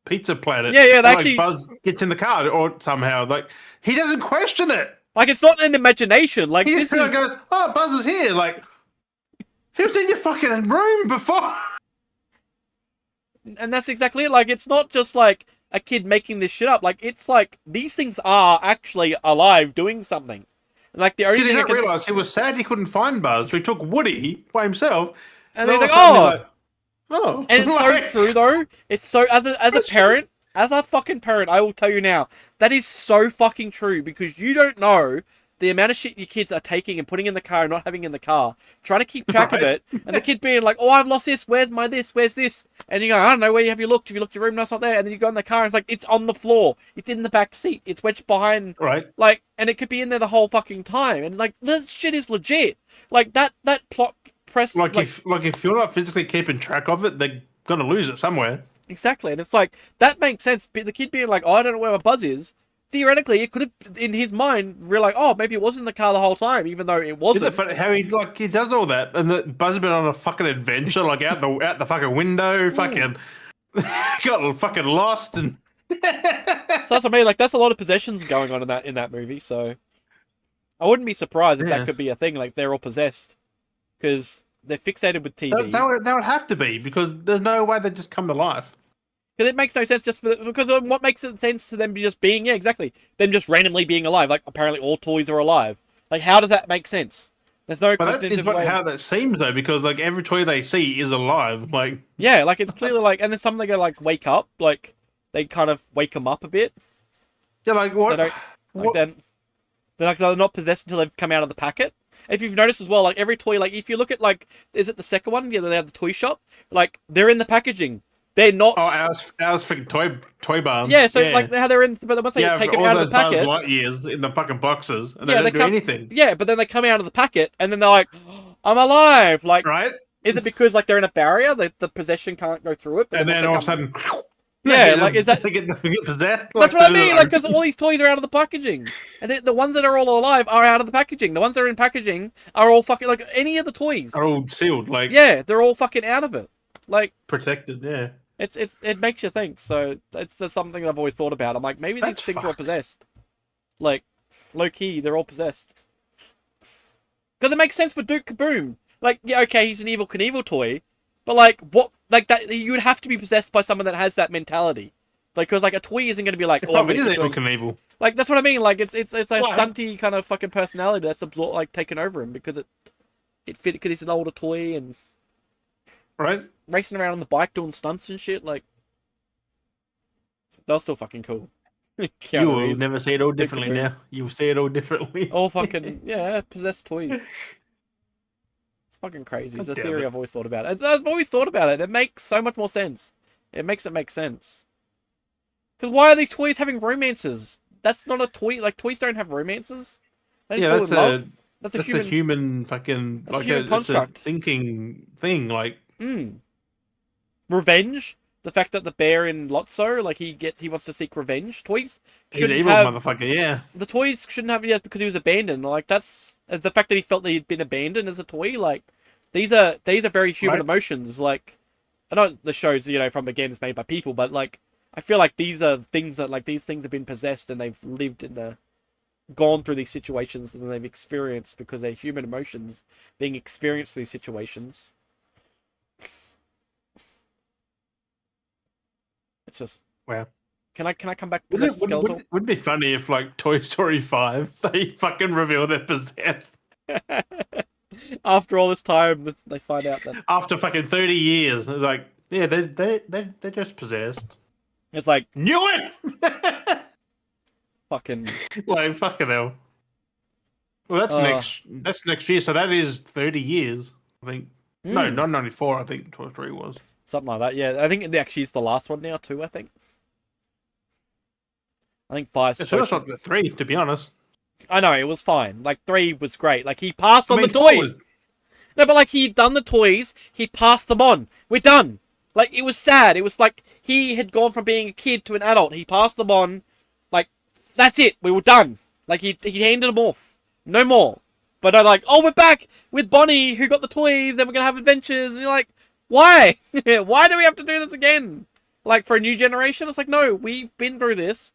pizza planet. Yeah, they actually... Buzz gets in the car, or somehow, like, he doesn't question it. Like, it's not an imagination. Like, he just goes, oh, Buzz is here. Like, he was in your fucking room before. And that's exactly it. Like, it's not just, like, a kid making this shit up. Like, it's like, these things are actually alive doing something. Like, the only thing he didn't realise he was sad he couldn't find Buzz, so he took Woody by himself. And they're like, oh. And it's so true, though. It's so, as a parent, as a fucking parent, I will tell you now, that is so fucking true, because you don't know the amount of shit your kids are taking and putting in the car and not having in the car, trying to keep track of it, and the kid being like, oh, I've lost this, where's this? And you go, I don't know, where have you looked? Have you looked your room? No, it's not there. And then you go in the car and it's like, it's on the floor. It's in the back seat. It's wedged behind. Right. Like, and it could be in there the whole fucking time. And like, this shit is legit. Like, that plot press... Like if you're not physically keeping track of it, they're gonna lose it somewhere. Exactly, and it's like that makes sense. The kid being like, "Oh, I don't know where my buzz is." Theoretically, it could have, in his mind, realized, "Oh, maybe it was in the car the whole time, even though it wasn't." Isn't it funny how he does all that, and the Buzz has been on a fucking adventure, like out the fucking window, fucking got fucking lost, and So that's what I mean. Like, that's a lot of possessions going on in that movie. So I wouldn't be surprised if that could be a thing. Like, they're all possessed because they're fixated with TV. They would have to be, because there's no way they just come to life. Because it makes no sense because what makes it sense to them just being, yeah, exactly, them just randomly being alive. Like, apparently all toys are alive. Like, how does that make sense? There's no cognitive way. How that seems, though, because like every toy they see is alive. Like, yeah, like it's clearly like, and then some they go like wake up, like they kind of wake them up a bit. Yeah, like what? They don't, like they're not possessed until they've come out of the packet. If you've noticed as well, like every toy, like if you look at like, is it the second one? Yeah, they have the toy shop. Like they're in the packaging. They're not. Oh, ours freaking toy barn. Yeah, so like how they're in, but once they take them out of the packet, light years in the fucking boxes, and they don't do anything. Yeah, but then they come out of the packet, and then they're like, oh, "I'm alive!" Like, right? Is it because like they're in a barrier, the possession can't go through it? But and then all of a sudden, yeah, like is that they get possessed? That's what I mean. Like, because all these toys are out of the packaging, and the ones that are all alive are out of the packaging. The ones that are in packaging are all fucking like any of the toys are all sealed. Like, yeah, they're all fucking out of it. Like protected. Yeah. It makes you think. So it's just something I've always thought about. I'm like, maybe these things are all possessed. Like, low key, they're all possessed. Because it makes sense for Duke Kaboom. Like, yeah, okay, he's an Evil Knievel toy, but like, what? Like that, you would have to be possessed by someone that has that mentality. Because like a toy isn't going to be like, oh, I'm going to Evil Knievel. Like that's what I mean. Like it's a stunty kind of fucking personality that's like taken over him because it fit because he's an older toy and. Right. Racing around on the bike doing stunts and shit, like that was still fucking cool. You will never see it all differently now. You'll see it all differently. All fucking yeah, possessed toys. It's fucking crazy. It's a theory I've always thought about. I've always thought about it. It makes so much more sense. It makes it make sense. Because why are these toys having romances? That's not a toy. Like toys don't have romances. They yeah, that's a human fucking like a human construct. It's a thinking thing, like. Revenge. The fact that the bear in Lotso, like he wants to seek revenge. Toys shouldn't He's an evil have motherfucker. Yeah. The toys shouldn't have because he was abandoned. Like that's the fact that he felt that he'd been abandoned as a toy. Like these are very human emotions. Like I know the show's from again it's made by people, but like I feel like these are things that like these things have been possessed and they've lived in gone through these situations and they've experienced because they're human emotions being experienced these situations. It's just wow. Can I come back to Skeletor? Would be funny if like Toy Story 5 they fucking reveal they're possessed. After all this time, they find out that after fucking 30 years, it's like yeah, they're just possessed. It's like knew it. fucking like fucking hell. Well, that's next year, so that is 30 years, I think. No, not 94. I think Toy Story was. Something like that, yeah. I think it actually is the last one now, too, I think. I think 5's supposed to be 3, to be honest. I know, it was fine. Like, 3 was great. Like, he passed on the toys. No, but, like, he'd done the toys. He passed them on. We're done. Like, it was sad. It was like he had gone from being a kid to an adult. He passed them on. Like, that's it. We were done. Like, he handed them off. No more. But they're like, oh, we're back with Bonnie, who got the toys, and we're going to have adventures. And you're like, why? Why do we have to do this again? Like, for a new generation? It's like, no, we've been through this.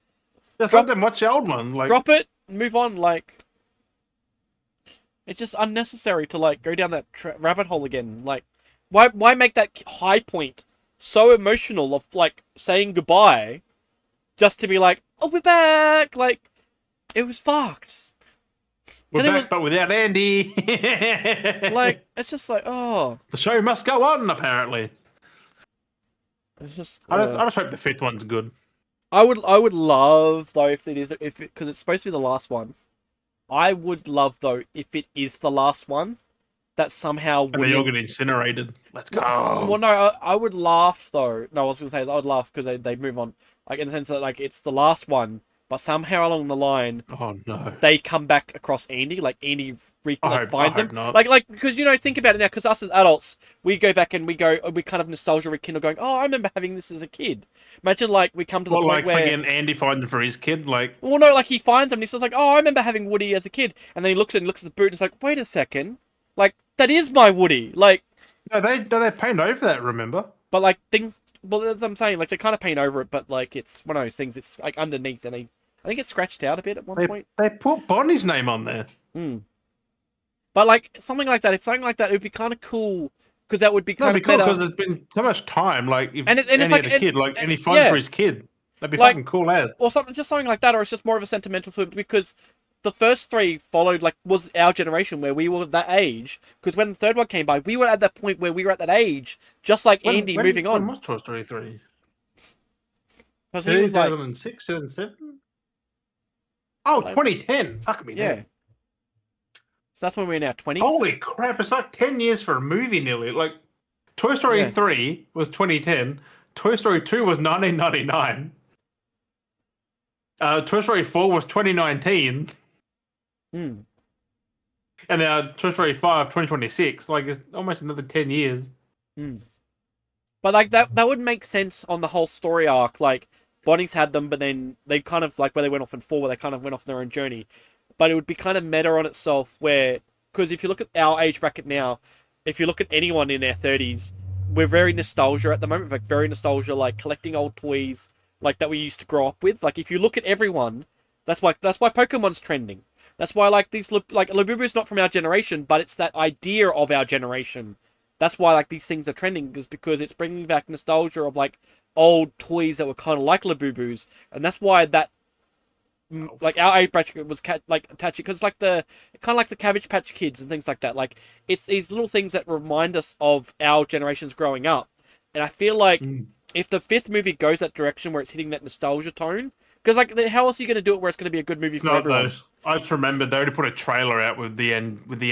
Just let them watch the old one. Like... Drop it, move on. Like, it's just unnecessary to, like, go down that rabbit hole again. Like, why make that high point so emotional of, like, saying goodbye just to be like, oh, we're back? Like, it was fucked. We're back, but without Andy. Like, it's just like, oh. The show must go on, apparently. It's just. I just hope the 5th one's good. I would love though because it's supposed to be the last one. I would love though if it is the last one, that somehow. And they all get incinerated. Let's go. Well, no, I would laugh though. No, I was gonna say is I would laugh because they move on, like in the sense that like it's the last one. but somehow along the line, Oh no. they come back across Andy, like Andy I finds him, hope not. like because think about it now, because us as adults, we go back and we kind of nostalgia rekindle, going, oh, I remember having this as a kid. Imagine like we come to the Well, point like where, fucking Andy finding for his kid, like. well, no, like he finds him and he says like, oh, I remember having Woody as a kid, and then he looks at the boot and it's like, wait a second, like that is my Woody, like. No, they paint over that. Remember? But like things, well, that's what I'm saying. Like they kind of paint over it, but like it's one of those things. It's like underneath, and I think it's scratched out a bit at one point. They put Bonnie's name on there. Hmm. But like something like that, if something like that, it would be kind of cool because that would be kind of cool better. because there's been so much time. Like, if and Andy it's like had a kid, like, and he finds for his kid, that'd be fucking cool as. Or something like that, or it's just more of a sentimental to it because the first three followed like was our generation where we were that age. Because when the third one came by, we were at that point where we were at that age, just like Andy moving on. When was Toy Story 3? Because he was like 2006, 2007? Oh, 2010. Fuck me. Yeah. So that's when we're in our 20s. Holy crap, it's like 10 years for a movie nearly. Like, Toy Story 3 was 2010. Toy Story 2 was 1999. Toy Story 4 was 2019. Hmm. And now Toy Story 5, 2026. Like, it's almost another 10 years. Hmm. But like that would make sense on the whole story arc. Like, Bonnie's had them, but then they kind of, like where they went off in 4, where they kind of went off their own journey. But it would be kind of meta on itself where, because if you look at our age bracket now, if you look at anyone in their 30s, we're very nostalgia at the moment, like very nostalgia, like collecting old toys, like that we used to grow up with. Like if you look at everyone, that's why Pokemon's trending. That's why like these look like Labubu's not from our generation, but it's that idea of our generation. That's why like these things are trending, is because it's bringing back nostalgia of like old toys that were kind of like Labubu's, and that's why that like our age bracket was like attached, because like the kind of like the Cabbage Patch Kids and things like that. Like it's these little things that remind us of our generations growing up, and I feel like if the fifth movie goes that direction where it's hitting that nostalgia tone, because like how else are you going to do it where it's going to be a good movie for everyone? I just remembered they already put a trailer out with the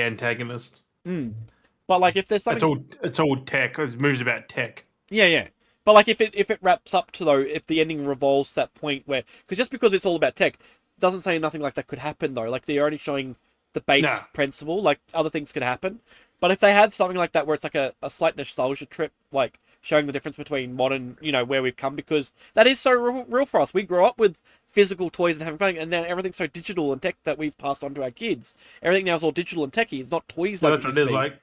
antagonist. But like if there's something, it's all tech. It moves about tech. Yeah. But like if it wraps up to, though, if the ending revolves to that point where, because just because it's all about tech doesn't say nothing like that could happen though. Like they're only showing the base principle. Like other things could happen. But if they have something like that where it's like a slight nostalgia trip, like showing the difference between modern, where we've come, because that is so real for us. We grew up with physical toys and having playing, and then everything's so digital and tech that we've passed on to our kids. Everything now is all digital and techy. It's not toys like that's what it is. Like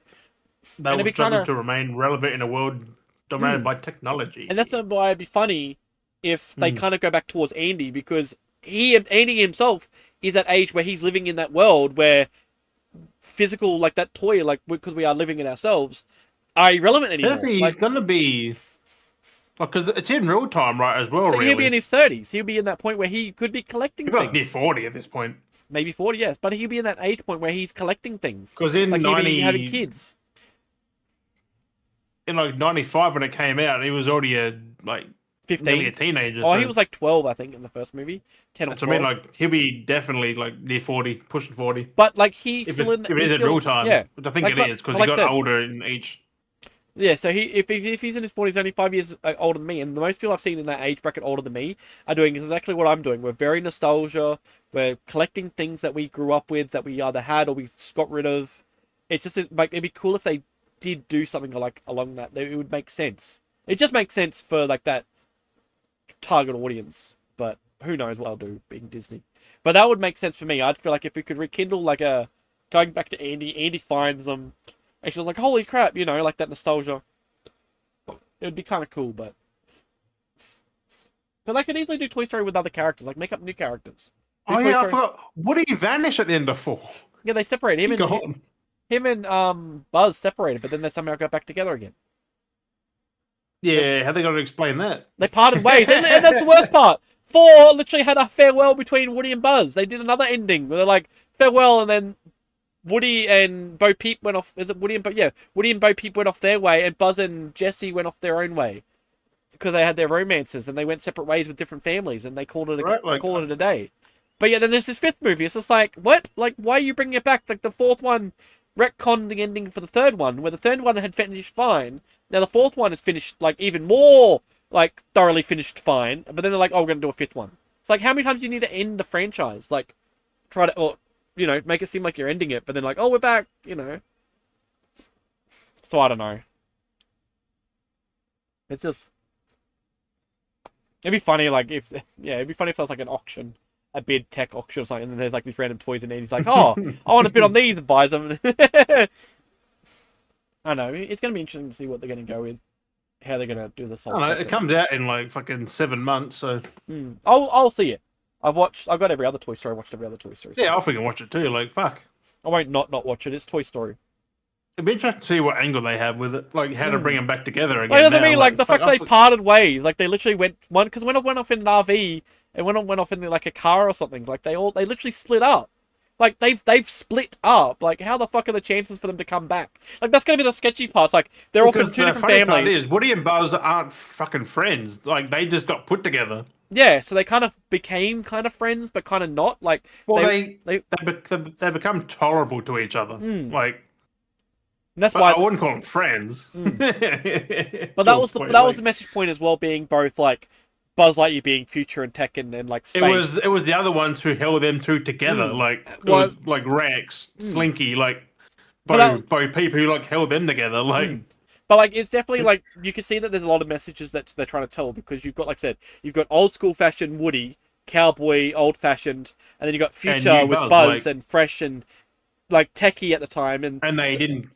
they will struggle to remain relevant in a world dominated by technology. And that's why it'd be funny if they kind of go back towards Andy, because Andy himself is at age where he's living in that world where physical, like that toy, like because we are living it ourselves, are irrelevant anymore. He's gonna be, because it's in real time, right? As well. So he'll be in his 30s. He'll be in that point where he could be collecting things. Like near 40 at this point. Maybe 40, yes, but he'll be in that age point where he's collecting things. Because in like he'll be having kids. In like 95 when it came out, he was already a 15, a teenager. Oh, so he was like 12, I think, in the first movie. 10 or 12. So I mean, like he'll be definitely like near 40, pushing 40. But like he's still in. If it is in real time, yeah. Which I think it is, because he got older in each. Yeah, so if he's in his 40s, only 5 years older than me, and the most people I've seen in that age bracket older than me are doing exactly what I'm doing. We're very nostalgia. We're collecting things that we grew up with, that we either had or we got rid of. It's just like it'd be cool if they did do something like along that. It would make sense. It just makes sense for like that target audience, but who knows what I'll do being Disney. But that would make sense for me. I'd feel like if we could rekindle like going back to Andy finds them. Actually, I was like, holy crap, like that nostalgia. It would be kind of cool, but they could easily do Toy Story with other characters, like make up new characters. Oh yeah, I forgot. Woody vanished at the end of 4. Yeah, they separated him and Buzz separated, but then they somehow got back together again. Yeah, how they got to explain that? They parted ways, and that's the worst part. 4 literally had a farewell between Woody and Buzz. They did another ending where they're like farewell, and then Woody and Bo Peep went off. Is it Woody and Bo? Yeah, Woody and Bo Peep went off their way, and Buzz and Jesse went off their own way because they had their romances, and they went separate ways with different families, and they called it a day. But yeah, then there's this 5th movie. It's just like, what? Like, why are you bringing it back? Like the 4th one retconned the ending for the 3rd one, where the 3rd one had finished fine. Now the 4th one is finished like even more like thoroughly finished fine. But then they're like, oh, we're gonna do a 5th one. It's like, how many times do you need to end the franchise? Like, try to, or, you know, make it seem like you're ending it, but then like, oh, we're back, you know. So I don't know. It's just, it'd be funny, like, if, yeah, it'd be funny if there was like an auction, a bid tech auction or something, and then there's like these random toys in there, and he's like, oh, I want to bid on these, and buys them. I don't know, it's going to be interesting to see what they're going to go with, how they're going to do this whole I don't know, it comes out in like fucking 7 months, so. I'll see it. I've got every other Toy Story, I watched every other Toy Story. So yeah, I'll fucking watch it too, like, fuck. I won't not watch it, it's Toy Story. It'd be interesting to see what angle they have with it, like how to bring them back together again. Like, that's what I mean, like the fact they parted ways, like they literally went one because when it went off in an RV, and went off in like a car or something, like they literally split up. Like they've split up. Like how the fuck are the chances for them to come back? Like that's gonna be the sketchy parts. Like they're all from two different families. Part is, Woody and Buzz aren't fucking friends. Like they just got put together. Yeah, so they kind of became kind of friends, but kind of not. Like well, they become tolerable to each other. Like. And that's why I wouldn't call them friends. But that was the message point as well, being both like Buzz Lightyear being future and tech and like space. It was the other ones who held them two together. Like it was like Rex, Slinky, like both people who like held them together. Like but like it's definitely like you can see that there's a lot of messages that they're trying to tell, because you've got, like I said, you've got old school fashioned Woody, cowboy, old fashioned, and then you've got future with Buzz and fresh and like techie at the time, and they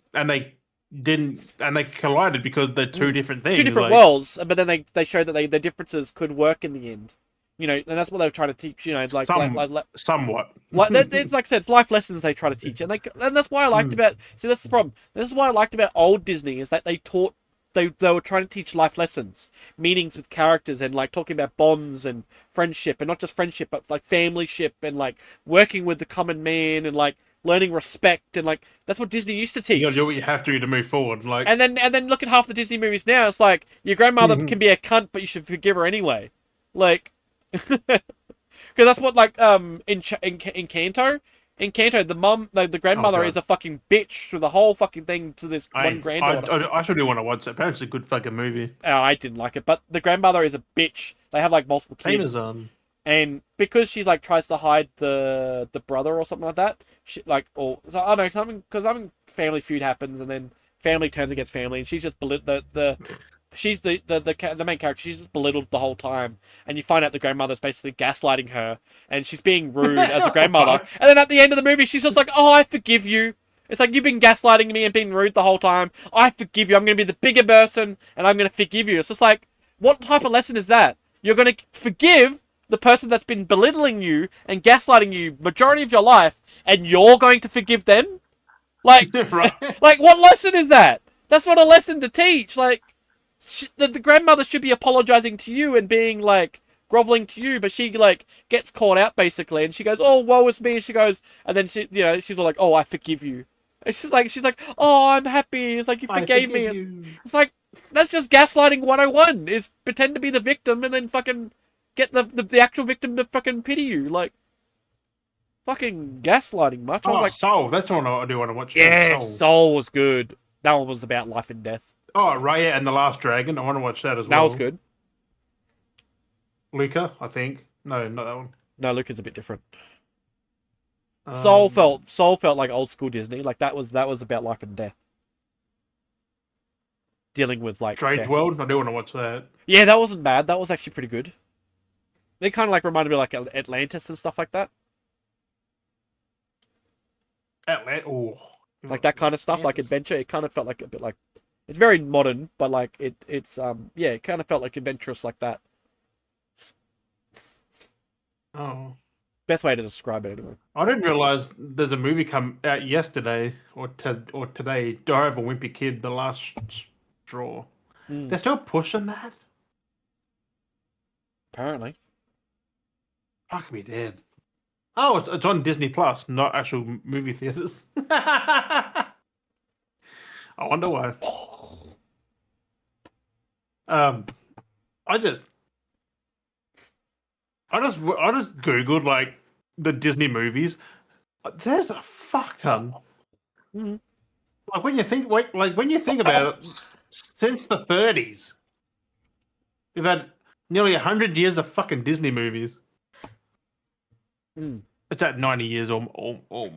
collided because they're two different things, two different worlds. But then they showed that their differences could work in the end, you know, and that's what they were trying to teach. You know, like somewhat. Like it's like I said, it's life lessons they try to teach, and that's why I liked about. See, that's the problem. This is why I liked about old Disney, is that they taught. They were trying to teach life lessons, meanings with characters, and like talking about bonds and friendship, and not just friendship, but like family ship, and like working with the common man, and like learning respect, and like that's what Disney used to teach. You gotta do what you have to move forward. Like, and then look at half the Disney movies now. It's like your grandmother can be a cunt, but you should forgive her anyway. Like, because that's what like in Kanto. In Kanto, the grandmother is a fucking bitch through the whole fucking thing to this one granddaughter. I actually do want to watch it. Apparently, it's a good fucking movie. Oh, I didn't like it, but the grandmother is a bitch. They have like multiple kids. Amazon. And because she's like tries to hide the brother or something like that, she like, or so I don't know, something, because Family Feud happens, and then family turns against family, and she's just she's the main character. She's just belittled the whole time, and you find out the grandmother's basically gaslighting her, and she's being rude as a grandmother. And then at the end of the movie, she's just like, "Oh, I forgive you." It's like, you've been gaslighting me and being rude the whole time. I forgive you. I'm going to be the bigger person, and I'm going to forgive you. It's just like, what type of lesson is that? You're going to forgive the person that's been belittling you and gaslighting you majority of your life, and you're going to forgive them? Like, right. Like, what lesson is that? That's not a lesson to teach. Like, the grandmother should be apologizing to you and being like groveling to you, but she like gets caught out basically, and she goes, "Oh, woe is me," and she goes, and then she, you know, she's all like, "Oh, I forgive you." It's just like, she's like, "Oh, I'm happy." It's like, you forgave me. It's like, that's just gaslighting 101. Is pretend to be the victim and then fucking get the actual victim to fucking pity you. Like, fucking gaslighting much. I was like, Soul. That's one I do want to watch. Yeah, Soul was good. That one was about life and death. Oh, Raya and the Last Dragon. I want to watch that as well. That was good. Luca, I think. No, not that one. No, Luca's a bit different. Soul felt like old school Disney. Like that was about life and death. Dealing with like Strange World. I do want to watch that. Yeah, that wasn't bad. That was actually pretty good. They kind of like reminded me of like Atlantis and stuff like that. Like that kind of stuff, like adventure. It kind of felt like a bit like, it's very modern, but like it's yeah, it kind of felt like adventurous like that. Oh. Best way to describe it anyway. I didn't realize there's a movie come out yesterday or today. Die of a Wimpy Kid, The Last Straw. They're still pushing that. Apparently. Fuck me dead. Oh, it's on Disney Plus, not actual movie theaters. I wonder why. I just googled like the Disney movies. There's a fuck ton. Like when you think about it, since the 30s, we've had nearly 100 years of fucking Disney movies. Mm. It's at 90 years or Oh.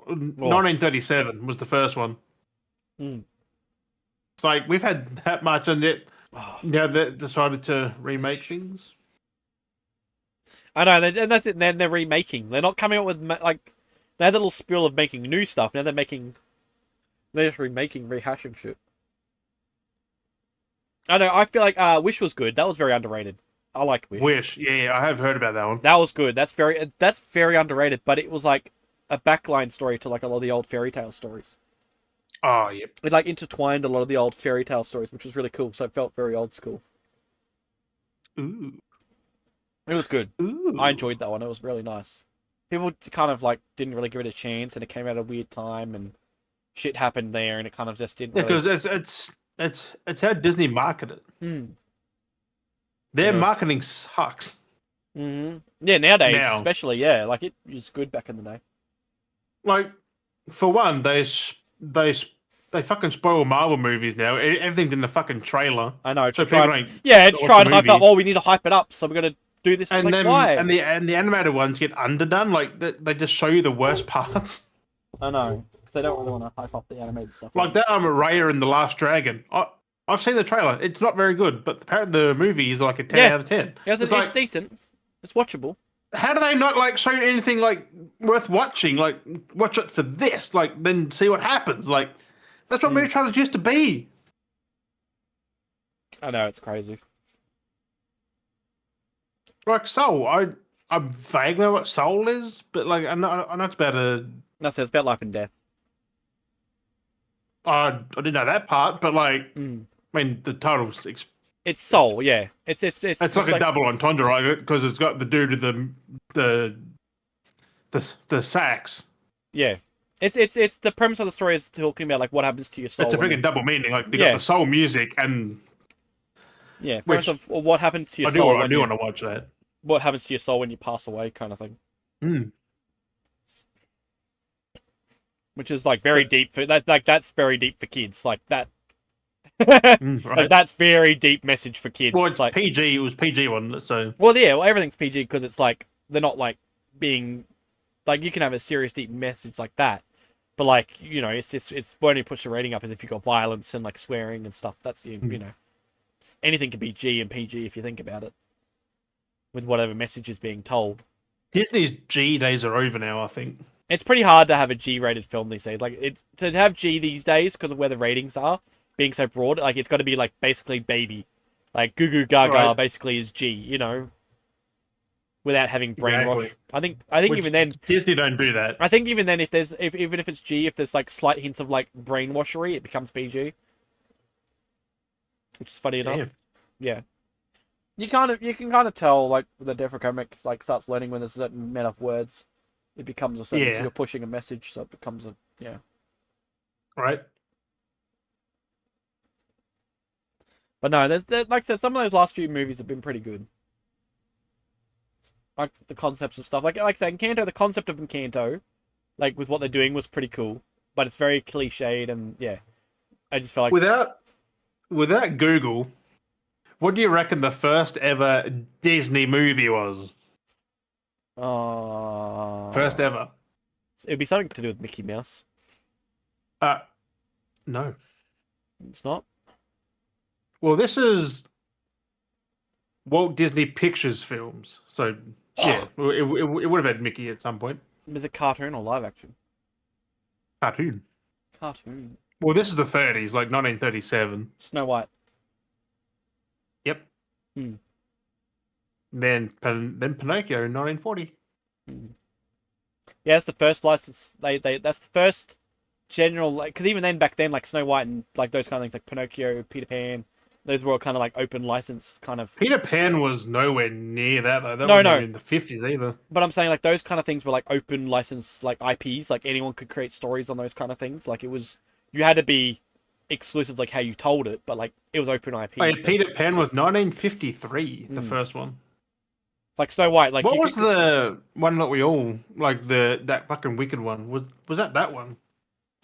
1937 was the first one. Mm. It's like we've had that much, and yet Oh. now they decided to remake things. I know, and that's it. And then they're remaking. They're not coming up with like they had a little spiel of making new stuff. Now they're just remaking, rehashing shit. I know. I feel like Wish was good. That was very underrated. I liked Wish. Wish, yeah, I have heard about that one. That was good. That's very underrated. But it was like a backline story to like a lot of the old fairy tale stories. Oh, yep. It like intertwined a lot of the old fairy tale stories, which was really cool. So it felt very old school. Ooh, It was good. ooh. I enjoyed that one. It was really nice. People kind of like didn't really give it a chance, and it came at a weird time, and shit happened there, and it kind of just didn't Yeah, really. because it's how Disney marketed. Hmm. Their And it was. marketing sucks Yeah, nowadays, now. especially, yeah, like it was good back in the day. Like, for one, they fucking spoil Marvel movies now. Everything's in the fucking trailer, I know to so try, people don't yeah, to watch try the and hype up. movie. Oh, we need to hype it up, so we're gonna do this. And Like, then why? and the animated ones get underdone. Like they just show you the worst parts. I know because they don't really want to hype up the animated stuff. Like that Raya in The Last Dragon. I've seen the trailer. It's not very good, but apparently the movie is like a 10 Yeah, out of 10. it's like, decent. It's watchable. how do they not like show anything like worth watching? Like watch it for this, like then see what happens. Like that's what movie trailers used to be. I know it's crazy. Like Soul, I vaguely know what Soul is, but like I know it's about a. That's it. It's about life and death. I didn't know that part, but like I mean the title's It's Soul, yeah. It's like a double entendre, right? Because it's got the dude with the sax. Yeah. It's the premise of the story is talking about like what happens to your soul. It's a freaking double meaning. Like they got the soul music and premise of what happens to your soul. I do want to watch that. What happens to your soul when you pass away, kind of thing. Which is like very deep for that. Like that's very deep for kids. Like that. Right. Like that's very deep message for kids. Well, it's like PG. It was PG one, so. Well, yeah. Well, everything's PG because it's like they're not like being like you can have a serious deep message like that, but like it's only push the rating up as if you got violence and like swearing and stuff. That's anything can be G and PG if you think about it, with whatever message is being told. Disney's G days are over now, I think. It's pretty hard to have a G-rated film these days. Like it's to have G these days because of where the ratings are being so broad. Like it's got to be like basically baby, like Goo Goo Gaga basically is G. Without having brainwash. Exactly. I think even then Disney don't do that. I think even then even if it's G, if there's like slight hints of like brainwashery, it becomes PG. Which is funny enough. Yeah. You can kind of tell like the different comics like starts learning when there's a certain amount of words. It becomes a certain you're pushing a message, so it becomes a Right. But no, there's like I said, some of those last few movies have been pretty good. Like the concepts of stuff. Like I said, Encanto, the concept of Encanto, like with what they're doing was pretty cool. But it's very cliched and I just felt like without Google, what do you reckon the first ever Disney movie was? First ever. It'd be something to do with Mickey Mouse. No. It's not? Well, this is Walt Disney Pictures films. So, yeah, it would have had Mickey at some point. Is it cartoon or live action? Cartoon. Cartoon. Well, this is the 30s, like 1937. Snow White. Yep. Then Pinocchio in 1940. Yeah, that's the first license. That's the first general like because even then back then like Snow White and like those kind of things like Pinocchio, Peter Pan, those were all kind of like open license kind of. Peter Pan was nowhere near that though. That wasn't even in the 50s either. But I'm saying like those kind of things were like open license like IPs. Like anyone could create stories on those kind of things. Like it was you had to be exclusive like how you told it, but like it was open IPs. Wait, Peter Pan was 1953, the first one. Like Snow White, like what was the one that we all like that fucking wicked one? Was that one?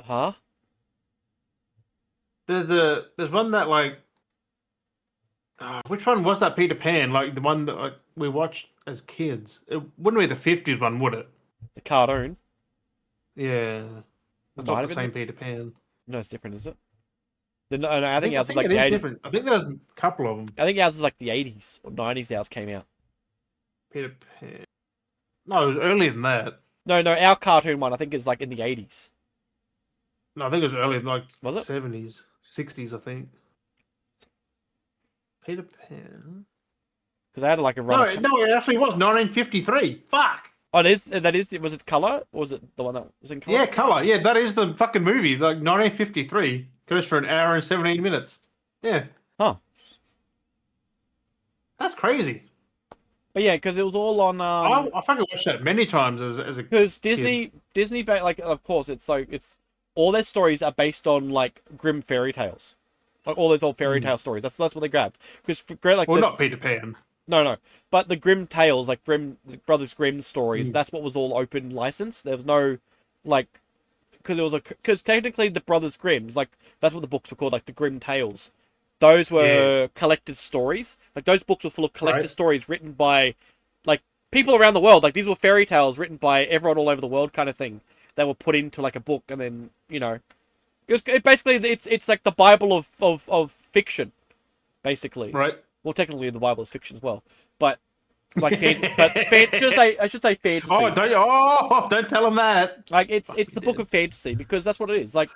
Huh? There's one that like which one was that Peter Pan? Like the one that like we watched as kids. It wouldn't be the 50s one, would it? The cartoon. Yeah. That's Might not have the been. same Peter Pan. No, it's different, is it? No, I think ours was like it the is 80s. different. I think there's a couple of them. I think ours is like the 80s or 90s. Ours came out. Peter Pan. No, it was earlier than that. No, our cartoon one I think is like in the 80s. No, I think it was earlier, like Was it? 70s, 60s, I think. Peter Pan. Because I had like a run. No, it actually was 1953. Fuck. Oh, that is. Was it color? Or was it the one that was in color? Yeah, color. Yeah, that is the fucking movie. Like 1953 goes for an hour and 17 minutes. Yeah. Huh. That's crazy. But yeah, because it was all on. I fucking watched that many times as a. Because Disney, like, of course, it's all their stories are based on like grim fairy tales, like all those old fairy tale stories. That's what they grabbed. Because like, well, not Peter Pan. No, but the grim tales, like the Brothers Grimm stories, that's what was all open license. There was no, like, because technically the Brothers Grimm's, like, that's what the books were called, like the Grimm Tales. Those were collected stories. Like, those books were full of collected stories written by, like, people around the world. Like, these were fairy tales written by everyone all over the world, kind of thing. That were put into like a book, and then basically it's like the Bible of fiction, basically. Right. Well, technically, the Bible is fiction as well, but like I should say fantasy. Don't tell them that. Like it's the book of fantasy because that's what it is. Like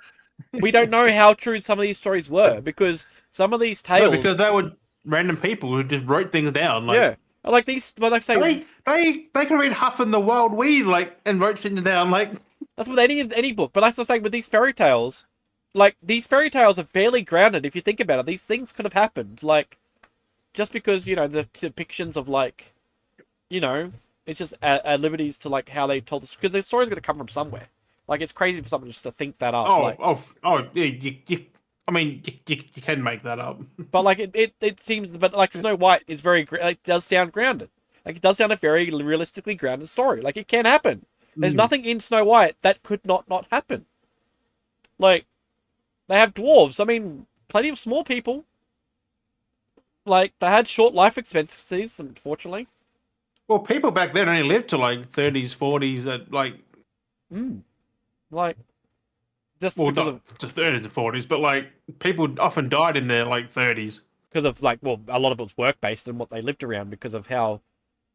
we don't know how true some of these stories were because some of these tales. No, because they were random people who just wrote things down. Like, yeah, like these. But like say they could read Huff and the Wild Weed and wrote things down like. That's with any book. But that's what I'm saying with these fairy tales. Like these fairy tales are fairly grounded if you think about it. These things could have happened. Like. Just because, the depictions of, like, it's just liberties to, like, how they told this. Because the story's going to come from somewhere. Like, it's crazy for someone just to think that up. Yeah, you can make that up. But, like, it seems, but, like, Snow White is does sound grounded. Like, it does sound a very realistically grounded story. Like, it can happen. There's nothing in Snow White that could not happen. Like, they have dwarves. I mean, plenty of small people. Like, they had short life expectancies, unfortunately. Well, people back then only lived to, like, 30s, 40s, like... Like, just well, because not just 30s and 40s, but, like, people often died in their, like, 30s. Because of, like, well, a lot of it was work-based and what they lived around because of how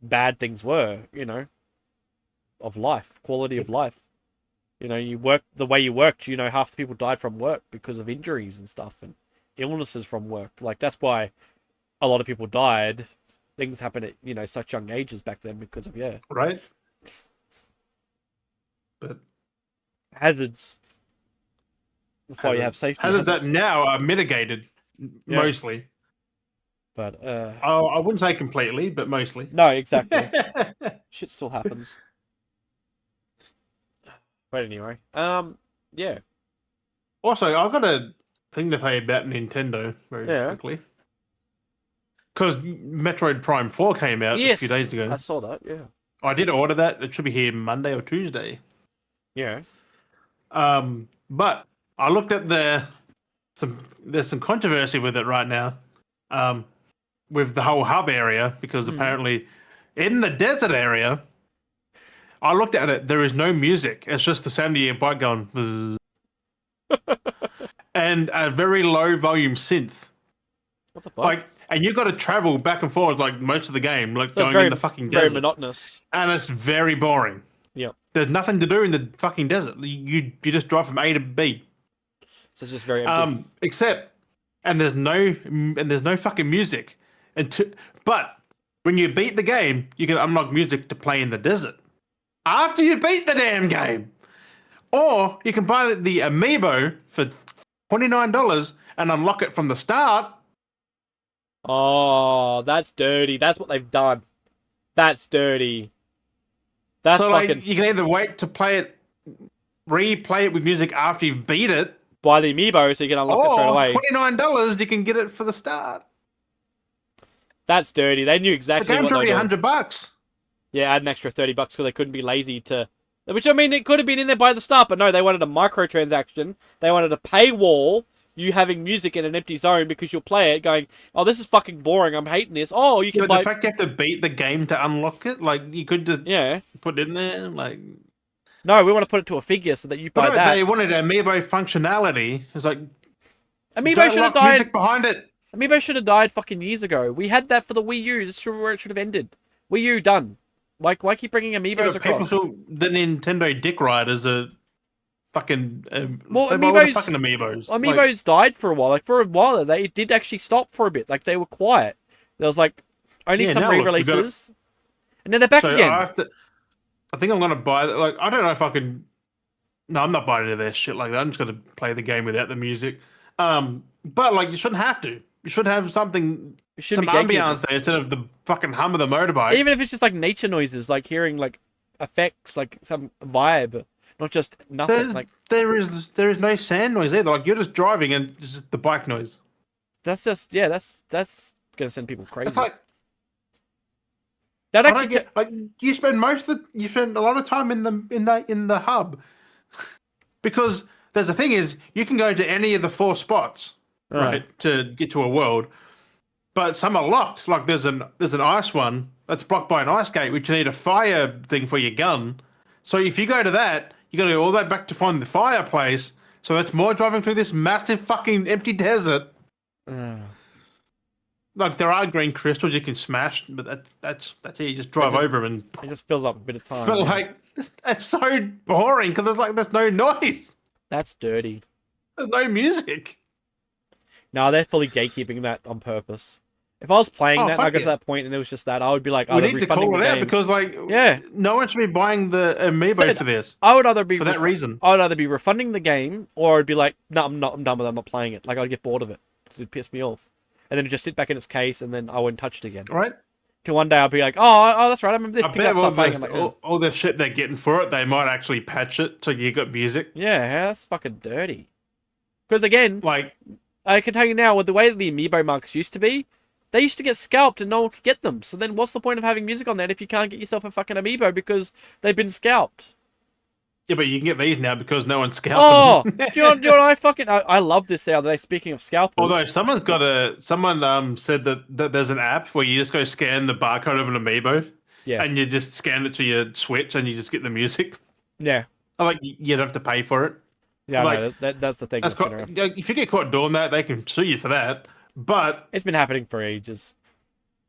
bad things were, of life, quality of life. You worked the way you worked, half the people died from work because of injuries and stuff and illnesses from work. Like, that's why... a lot of people died. Things happened at, such young ages back then because of, Right. But hazards. That's why you have safety. Hazards that now are mitigated, mostly. But, I wouldn't say completely, but mostly. No, exactly. Shit still happens. But anyway, yeah. Also, I've got a thing to say about Nintendo very quickly. Because Metroid Prime 4 came out a few days ago. I saw that, yeah. I did order that. It should be here Monday or Tuesday. Yeah. But I looked at there's some controversy with it right now. With the whole hub area, because apparently in the desert area, I looked at it, there is no music. It's just the sound of your bike going and a very low volume synth. What the fuck? And you've got to travel back and forth like most of the game, like going in the fucking desert. Very monotonous. And it's very boring. Yep. There's nothing to do in the fucking desert. You just drive from A to B. So it's just very empty. And there's no fucking music. But when you beat the game, you can unlock music to play in the desert. After you beat the damn game. Or you can buy the amiibo for $29 and unlock it from the start. Oh, that's dirty. That's what they've done. That's dirty. That's so fucking... you can either wait to replay it with music after you've beat it. Buy the amiibo so you can unlock it straight away. $29, you can get it for the start. That's dirty. They knew exactly what they were doing. $100. Yeah, add an extra $30 because they couldn't be lazy to... Which, I mean, it could have been in there by the start, but no, they wanted a microtransaction. They wanted a paywall you having music in an empty zone because you'll play it going, oh, this is fucking boring, I'm hating this. Oh, you can But buy... the fact you have to beat the game to unlock it, like, you could just Yeah. put it in there, like... No, we want to put it to a figure so that you buy But no, that. they wanted amiibo functionality. It's like, Amiibo should have died. Music behind it. Amiibo should have died fucking years ago. We had that for the Wii U. This is where it should have ended. Wii U done. Why keep bringing Amiibos across? People still, the Nintendo dick riders are fucking. Well, they buy all the fucking amiibos. Amiibos died for a while. Like for a while, it did actually stop for a bit. Like they were quiet. There was like only some re-releases, and then they're back again. I think I'm gonna buy that. Like I don't know if I can. No, I'm not buying any of their shit like that. I'm just gonna play the game without the music. But like you shouldn't have to. You should have something. Some ambiance there instead of the fucking hum of the motorbike. Even if it's just like nature noises, like hearing like effects, like some vibe, not just nothing. There is no sand noise either. Like you're just driving and just the bike noise. That's just that's gonna send people crazy. It's like that actually like you spend a lot of time in the hub because there's the thing is you can go to any of the 4 spots right to get to a world. But some are locked. Like there's an ice one that's blocked by an ice gate, which you need a fire thing for your gun. So if you go to that, you got to go all the way back to find the fireplace. So that's more driving through this massive fucking empty desert. Like there are green crystals you can smash, but that's it. You just drive over them and it just fills up a bit of time. But like it's so boring because there's no noise. That's dirty. There's no music. No, they're fully gatekeeping that on purpose. If I was playing that and I got to that point and it was just that, I would be like, we need to call it out because, like, no one should be buying the amiibo for this. I would either be for that reason. I would either be refunding the game, or I'd be like, no, I'm done with it. I'm not playing it. Like, I'd get bored of it because it'd piss me off, and then it'd just sit back in its case, and then I wouldn't touch it again. Right. Till one day I'll be like, oh, that's right. I remember this. All the shit they're getting for it, they might actually patch it so you got music. Yeah, that's fucking dirty. Because again, like, I can tell you now, with the way that the amiibo markets used to be, they used to get scalped and no one could get them. So then what's the point of having music on that if you can't get yourself a fucking amiibo because they've been scalped? Yeah, but you can get these now because no one's scalping them. do you know I love this the other day, speaking of scalpers. Although someone said that there's an app where you just go scan the barcode of an amiibo. Yeah. And you just scan it to your Switch and you just get the music. Yeah. Like you don't have to pay for it. Yeah, like, that's the thing. If you get caught doing that, they can sue you for that. But it's been happening for ages.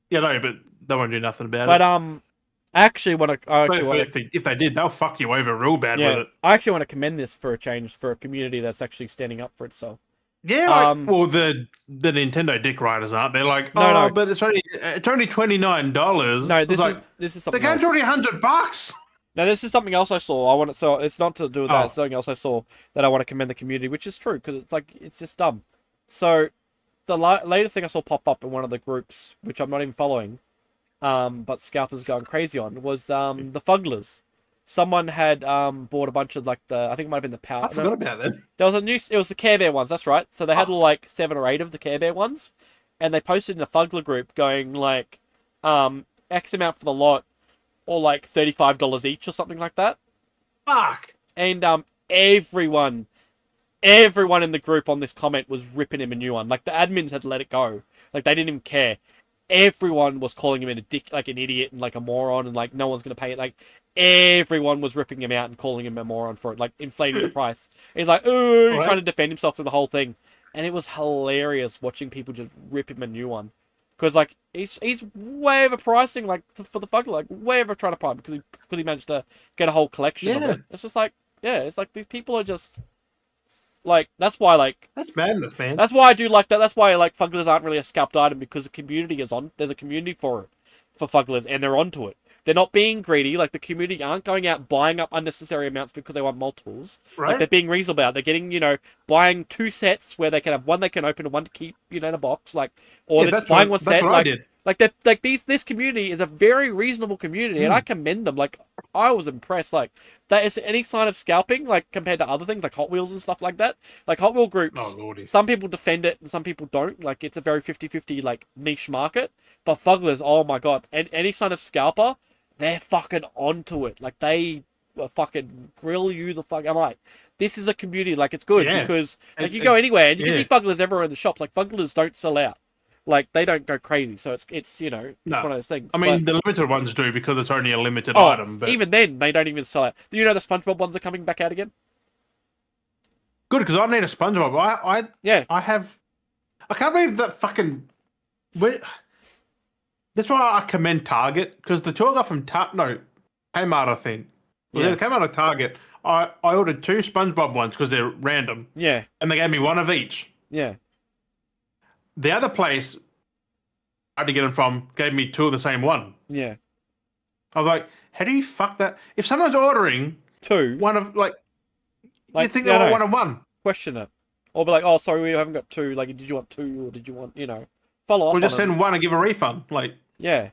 Yeah, no, but they won't do nothing about it. But I actually want to. If they did, they'll fuck you over real bad with it. I actually want to commend this for a change for a community that's actually standing up for itself. Yeah, well, the Nintendo dick riders aren't. They're like, no, but it's only $29. No, this is something. The game's already $100. Now, this is something else I saw. So it's not to do with that. It's something else I saw that I want to commend the community, which is true because it's just dumb. So, the latest thing I saw pop up in one of the groups, which I'm not even following, but Scalpers going crazy on, was the Fugglers. Someone had bought a bunch of I think it might have been the Power. I forgot about that. There was it was the Care Bear ones. That's right. So they had 7 or 8 of the Care Bear ones, and they posted in a Fuggler group going X amount for the lot, or $35 each or something like that. Fuck. And everyone in the group on this comment was ripping him a new one. Like the admins had let it go. Like they didn't even care. Everyone was calling him a dick, like an idiot and like a moron, and like no one's gonna pay it. Like everyone was ripping him out and calling him a moron for it, like inflating the price. He's like, ooh, trying to defend himself through the whole thing, and it was hilarious watching people just rip him a new one. Because like he's way overpricing for the Fuggler, like way over trying to price because he managed to get a whole collection of it. It's just it's like these people are just that's why that's madness, man. That's why I do like that. That's why Fugglers aren't really a scalped item because the community is on. There's a community for it, for Fugglers, and they're onto it. They're not being greedy. Like the community aren't going out buying up unnecessary amounts because they want multiples. Right. Like they're being reasonable about it. They're getting buying 2 sets where they can have one they can open and one to keep in a box. Or they're just buying one set. This community is a very reasonable community, and I commend them. I was impressed. That is any sign of scalping, compared to other things like Hot Wheels and stuff like that. Like Hot Wheel groups, some people defend it and some people don't. It's a very 50-50 niche market. But Fugglers, oh my god, and any sign of scalper, they're fucking onto it. fucking grill you the fuck. I'm like, this is a community. Like, it's good Yeah. because like you go anywhere and you can Yeah. see fugglers everywhere in the shops. Like, fugglers don't sell out. Like, they don't go crazy. So it's you know, it's one of those things. I mean, the limited ones do because it's only a limited Oh, item. But even then, they don't even sell out. Do you know the SpongeBob ones are coming back out again? good, because I need a SpongeBob. Yeah. I have. I can't believe that fucking. That's why I commend Target, because the two I got from Kmart, I think. Yeah. They came out of Target. I ordered 2 SpongeBob ones because they're random. Yeah. And they gave me one of each. Yeah. The other place I had to get them from gave me 2 of the same one. Yeah. I was like, how do you fuck that? If someone's ordering 2, one of, you think yeah, they want no. one of one. Question it. Or be like, oh, sorry, we haven't got 2. Like, did you want 2 or did you want, follow up Or just on it. send one and give a refund. Like, Yeah.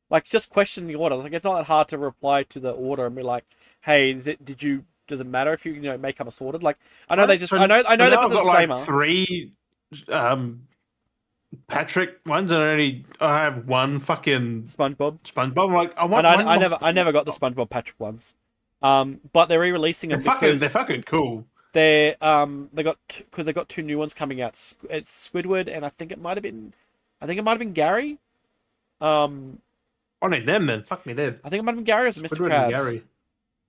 Like, just question the order. Like, it's not that hard to reply to the order and be like, hey, does it matter if you may come sorted? Like, I know they just, I know they put the disclaimer. Like 3 Patrick ones, and I have one fucking SpongeBob. I'm like, I want And one. I never got the SpongeBob Patrick ones. But they're re-releasing them because they're fucking cool. they got because they got 2 new ones coming out. It's Squidward and I think it might have been Gary. I need them then. Fuck me dead. I think it might have been Gary or Mr. Squidward Krabs. and Gary.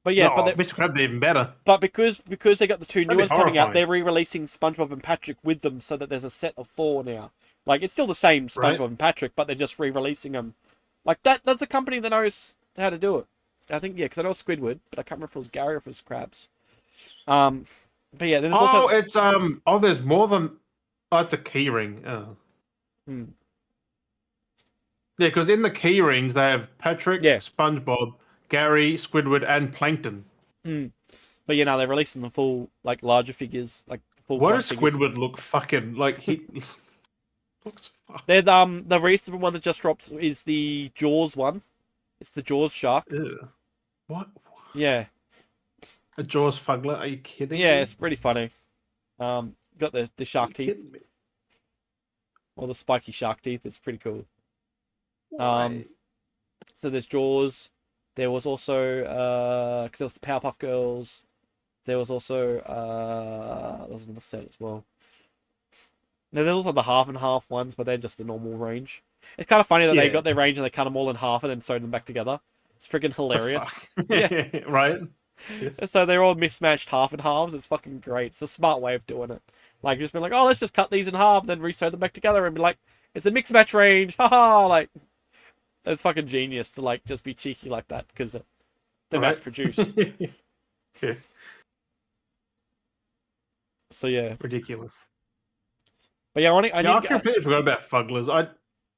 But yeah, no, but Mr. Krabs even better. But because they got the 2 new That'd be ones coming out, horrifying. they're re-releasing SpongeBob and Patrick with them, so that there's a set of 4 now. Like, it's still the same SpongeBob and Patrick, but they're just re-releasing them. Like, that's a company that knows how to do it. I think, yeah, because I know Squidward, but I can't remember if it was Gary or if it was Krabs. But yeah, there's also... it's there's more than... Oh, it's a key ring. Oh. Hmm. Yeah, because in the key rings, they have Patrick, SpongeBob, Gary, Squidward, and Plankton. Hmm. But yeah, no, they're releasing the full, like, larger figures, like, full... Why does Squidward look fucking... Like, he... looks fucking... There's, the recent one that just dropped is the Jaws one. It's the Jaws shark. Ew. What? Yeah. A Jaws fuggler? Are you kidding me? Yeah, it's pretty funny. Got the shark teeth. Or the spiky shark teeth. It's pretty cool. So there's Jaws. There was also because there was the Powerpuff Girls. There was also there was another set as well. Now there's also the half and half ones, but they're just the normal range. It's kind of funny that they got their range and they cut them all in half and then sewed them back together. It's freaking hilarious. Yeah. Right? And so they're all mismatched half and halves. It's fucking great. It's a smart way of doing it. Like, just be like, oh, let's just cut these in half, then resew them back together and be like, it's a mix match range. Haha. Like, it's fucking genius to, like, just be cheeky like that because they're mass produced. Yeah. So, yeah. Ridiculous. But yeah, I completely forgot about fugglers.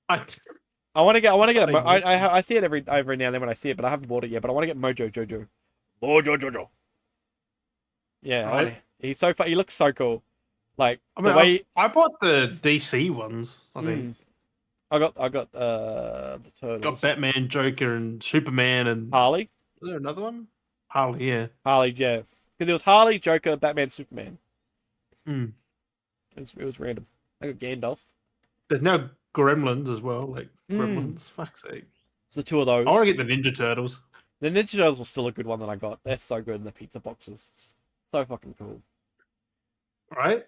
I want to get I see it every now and then when I see it, but I haven't bought it yet. But I want to get Mojo Jojo. Mojo Jojo. Yeah, right. He's so fun. He looks so cool. Like, I mean, the way I bought the DC ones. I think I got the Turtles. Got Batman, Joker, and Superman, and Harley. Is there another one? Harley, yeah. Harley, yeah. Because it was Harley, Joker, Batman, Superman. Hmm. It was random. I got Gandalf. There's now Gremlins as well. Like Gremlins, fuck's sake. It's the 2 of those. I want to get the Ninja Turtles. The Ninja Turtles was still a good one that I got. They're so good in the pizza boxes. So fucking cool. Right?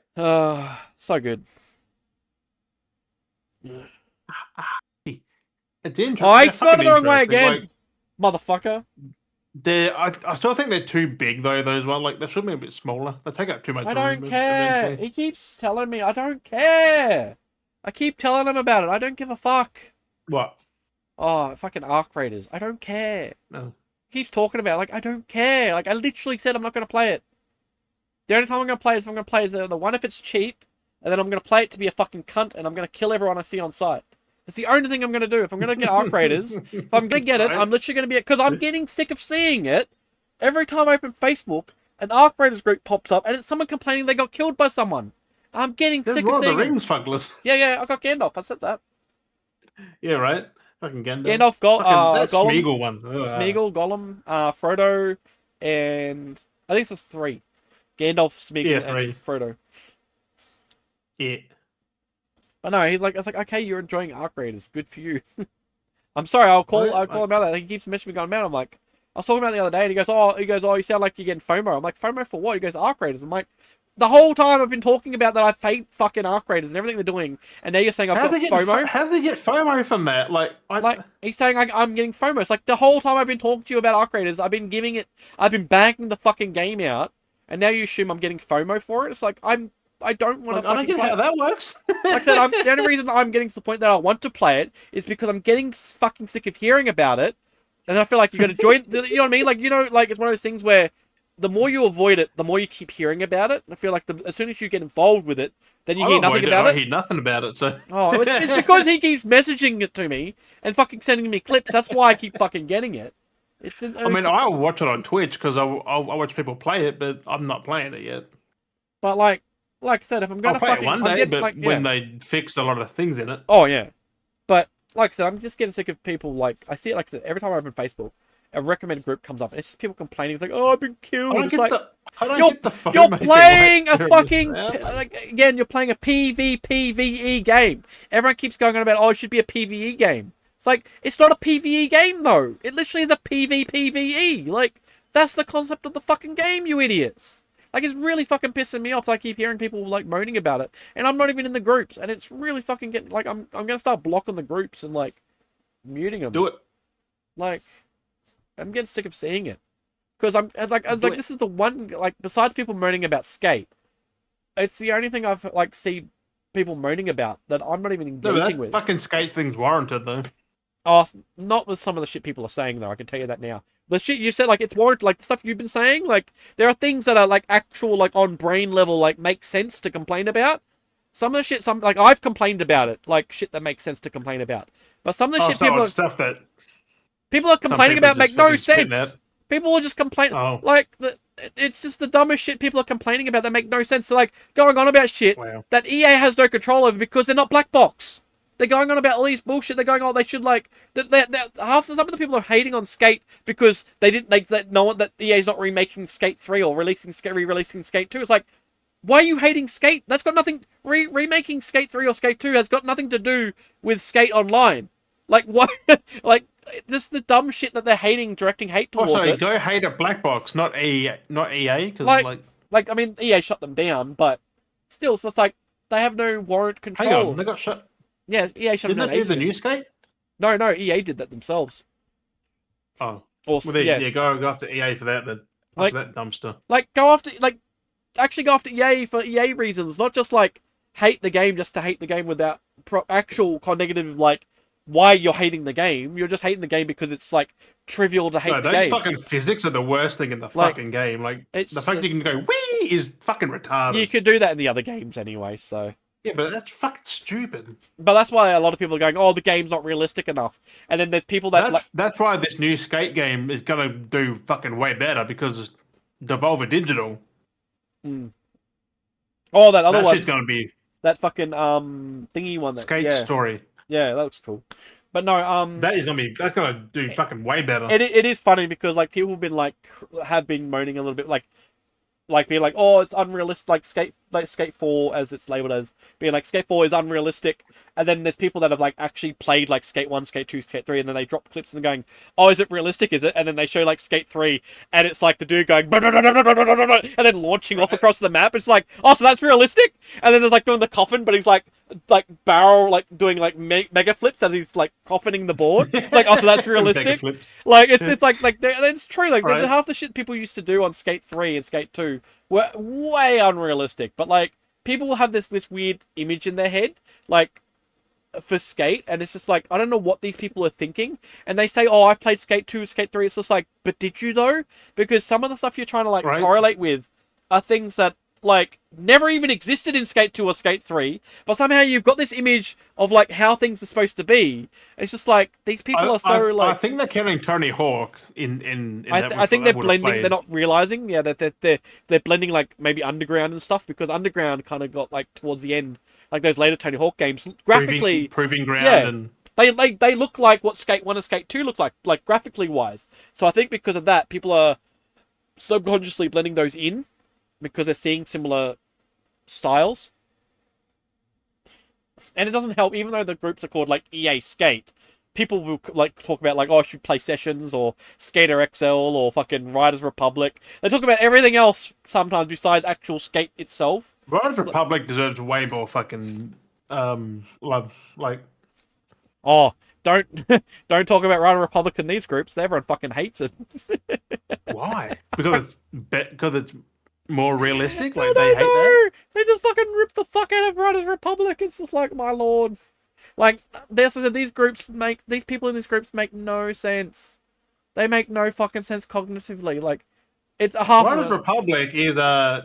So good. It's interesting. Oh, I spelled it the wrong way again, like, motherfucker. I still think they're too big though. Those ones, like, they should be a bit smaller. They take up too much I room. don't care. Eventually. He keeps telling me I don't care. I keep telling him about it. I don't give a fuck. What? Oh, fucking Arc Raiders. I don't care. No. He keeps talking about it, like, I don't care. Like, I literally said I'm not going to play it. The only time I'm going to play is if I'm going to play is the one if it's cheap, and then I'm going to play it to be a fucking cunt, and I'm going to kill everyone I see on sight. It's the only thing I'm going to do. If I'm going to get Arc Raiders, if I'm going to get it, I'm literally going to be it. Because I'm getting sick of seeing it. Every time I open Facebook, an Arc Raiders group pops up, and it's someone complaining they got killed by someone. I'm getting sick of seeing the Rings, fuckless. Yeah, I got Gandalf. I said that. Yeah, right? Fucking Gandalf. Gandalf, that Gollum. Smeagol one. Smeagol, Gollum, Frodo, and... I think it's 3. Gandalf, Smeagol, and Frodo. Yeah. But no, I was like, okay, you're enjoying Arc Raiders. Good for you. I'm sorry, I'll call him out. He keeps mentioning me going, man. I'm like, I was talking about it the other day, and he goes, you sound like you're getting FOMO. I'm like, FOMO for what? He goes, Arc Raiders. I'm like, the whole time I've been talking about that I hate fucking Arc Raiders and everything they're doing, and now you're saying I've got FOMO. How do they get FOMO from that? Like He's saying I'm getting FOMO. It's like the whole time I've been talking to you about Arc Raiders, I've been banging the fucking game out, and now you assume I'm getting FOMO for it. It's like I don't want to. I don't get how that works. Like I said, the only reason I'm getting to the point that I want to play it is because I'm getting fucking sick of hearing about it, and I feel like you got to join. You know what I mean? Like like it's one of those things where the more you avoid it, the more you keep hearing about it. And I feel like as soon as you get involved with it, then you hear nothing about it. I hear nothing about it. So it's because he keeps messaging it to me and fucking sending me clips. That's why I keep fucking getting it. I mean, I'll watch it on Twitch because I watch people play it, but I'm not playing it yet. But like I said, if I'm gonna play it one day, when they fix a lot of things in it. Oh yeah, but like I said, I'm just getting sick of people. Like I see it. Like I said, every time I open Facebook, a recommended group comes up, and it's just people complaining. It's like, oh, I've been killed. It's like you're playing a fucking you're playing a PvPvE game. Everyone keeps going on about, oh, it should be a PvE game. It's like, it's not a PvE game though. It literally is a PvPvE. Like, that's the concept of the fucking game, you idiots. Like, it's really fucking pissing me off. I keep hearing people like moaning about it, and I'm not even in the groups, and it's really fucking getting like I'm gonna start blocking the groups and like muting them. Do it. Like, I'm getting sick of seeing it. Because I'm like this is the one, like, besides people moaning about Skate, it's the only thing I've like seen people moaning about that I'm not even engaging with. Fucking Skate thing's warranted though. Oh, not with some of the shit people are saying though. I can tell you that now. The shit you said, like, it's warranted, like the stuff you've been saying, like there are things that are like actual, like on brain level, like make sense to complain about. Some of the shit, like I've complained about it, like shit that makes sense to complain about. But some of the shit people are complaining about make no sense. People will just complain, like, it's just the dumbest shit people are complaining about that make no sense. They're like going on about shit that EA has no control over because they're not black box. They're going on about all these bullshit. They're going, oh, they should like some of the people are hating on Skate because they didn't that EA's not remaking Skate 3 or re-releasing Skate 2. It's like, why are you hating Skate? That's got nothing. Remaking Skate 3 or Skate 2 has got nothing to do with Skate Online. Like, what? Like, this is the dumb shit that they're directing hate towards it. Go hate at Black Box, not EA, because like I mean, EA shut them down, but still, it's just like they have no warrant control. Hang on, they got shut. Yeah, EA shut them down. Didn't they do the new Skate? No, EA did that themselves. Oh, well, go after EA for that then. Like that dumpster. Like go after EA for EA reasons, not just like hate the game just to hate the game without actual negative like. Why you're hating the game? You're just hating the game because it's like trivial to hate the game. Those fucking physics are the worst thing in the fucking game. Like the fact that you can go wee is fucking retarded. You could do that in the other games anyway. So yeah, but that's fucking stupid. But that's why a lot of people are going, "Oh, the game's not realistic enough." And then there's people that that's why this new Skate game is gonna do fucking way better because it's Devolver Digital. Mm. Oh, that other one. Shit's gonna be that fucking thingy one. Skate Story. Yeah, that looks cool. But no, that's gonna do fucking way better. It is funny because like people have been moaning a little bit like being like, oh, it's unrealistic, Skate 4 as it's labeled as being like Skate 4 is unrealistic, and then there's people that have like actually played like Skate 1, Skate 2, Skate 3, and then they drop clips and going, oh, is it realistic? Is it? And then they show like Skate 3, and it's like the dude going and then launching off across the map. It's like, oh, so that's realistic? And then there's like doing the coffin, but he's like barrel doing like mega flips as he's like coffining the board. It's like, oh, so that's realistic? Like it's like it's true. Like half the shit people used to do on Skate 3 and Skate 2 were way unrealistic. But like people will have this weird image in their head, like for Skate, and it's just like, I don't know what these people are thinking. And they say, oh, I've played Skate 2, Skate 3. It's just like, but did you though? Because some of the stuff you're trying to like correlate with are things that like never even existed in Skate 2 or Skate 3, but somehow you've got this image of like how things are supposed to be. It's just like these people are so like. I think they're counting Tony Hawk in I think they're blending. They're not realizing, that they're blending like maybe Underground and stuff, because Underground kind of got like towards the end, like those later Tony Hawk games, graphically Proving Ground, and they look like what Skate 1 and Skate 2 look like graphically wise. So I think because of that, people are subconsciously blending those in, because they're seeing similar styles. And it doesn't help, even though the groups are called like EA Skate, people will like talk about like, oh, should we play Sessions or Skater XL or fucking Riders Republic. They talk about everything else sometimes besides actual Skate itself. Riders Republic deserves way more fucking love. Like, oh, don't don't talk about Rider Republic in these groups. Everyone fucking hates it. why? Because it's more realistic. Like I they don't hate know. that. They just fucking rip the fuck out of Riders Republic. It's just like, my lord. Like, these people in these groups make no sense. They make no fucking sense cognitively. Like, it's a half. Riders Republic is I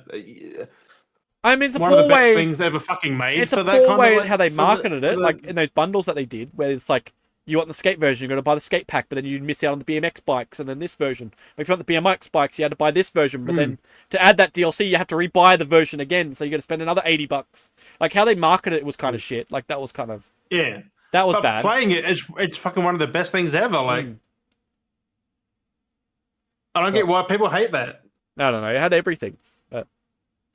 mean, it's a one of poor the best way. things ever fucking made. It's for a that poor kind way of, like, how they for marketed it, the- like in those bundles that they did, where it's like, you want the skate version, you got to buy the skate pack, but then you miss out on the BMX bikes, and then this version. If you want the BMX bikes, you had to buy this version, but then to add that DLC, you have to rebuy the version again, so you got to spend another $80. Like, how they marketed it was kind of shit. Like, that was kind of that was bad. Playing it's fucking one of the best things ever. Like, I don't get why people hate that. I don't know. It had everything, but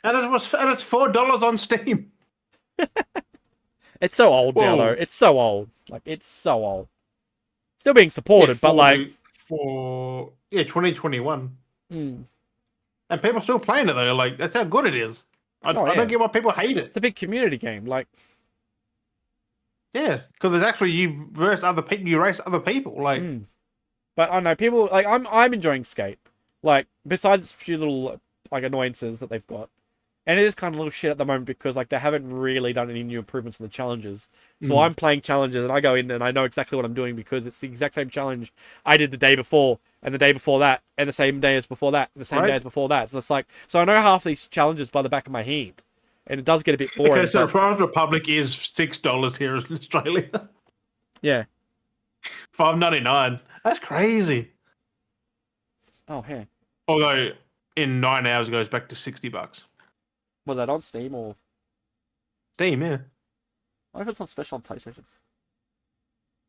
And it's $4 on Steam. it's so old now, though. It's so old. Like, it's so old. Still being supported, but like for 2021. Mm. And people still playing it though. Like, that's how good it is. I don't get why people hate it. It's a big community game. Like, yeah, because it's actually you versus other people. You race other people. Like, but I don't know. People like I'm enjoying Skate. Like, besides a few little like annoyances that they've got, and it is kind of little shit at the moment because like they haven't really done any new improvements in the challenges. So I'm playing challenges and I go in and I know exactly what I'm doing because it's the exact same challenge I did the day before and the day before that and the same day as before that and the same day as before that. So it's like, so I know half these challenges by the back of my hand, and it does get a bit boring. Okay, so Riders Republic is $6 here in Australia. Yeah, $5.99. That's crazy. Oh, yeah. Although in 9 hours it goes back to $60. Was that on Steam or Steam? Yeah. I wonder if it's on special on PlayStation.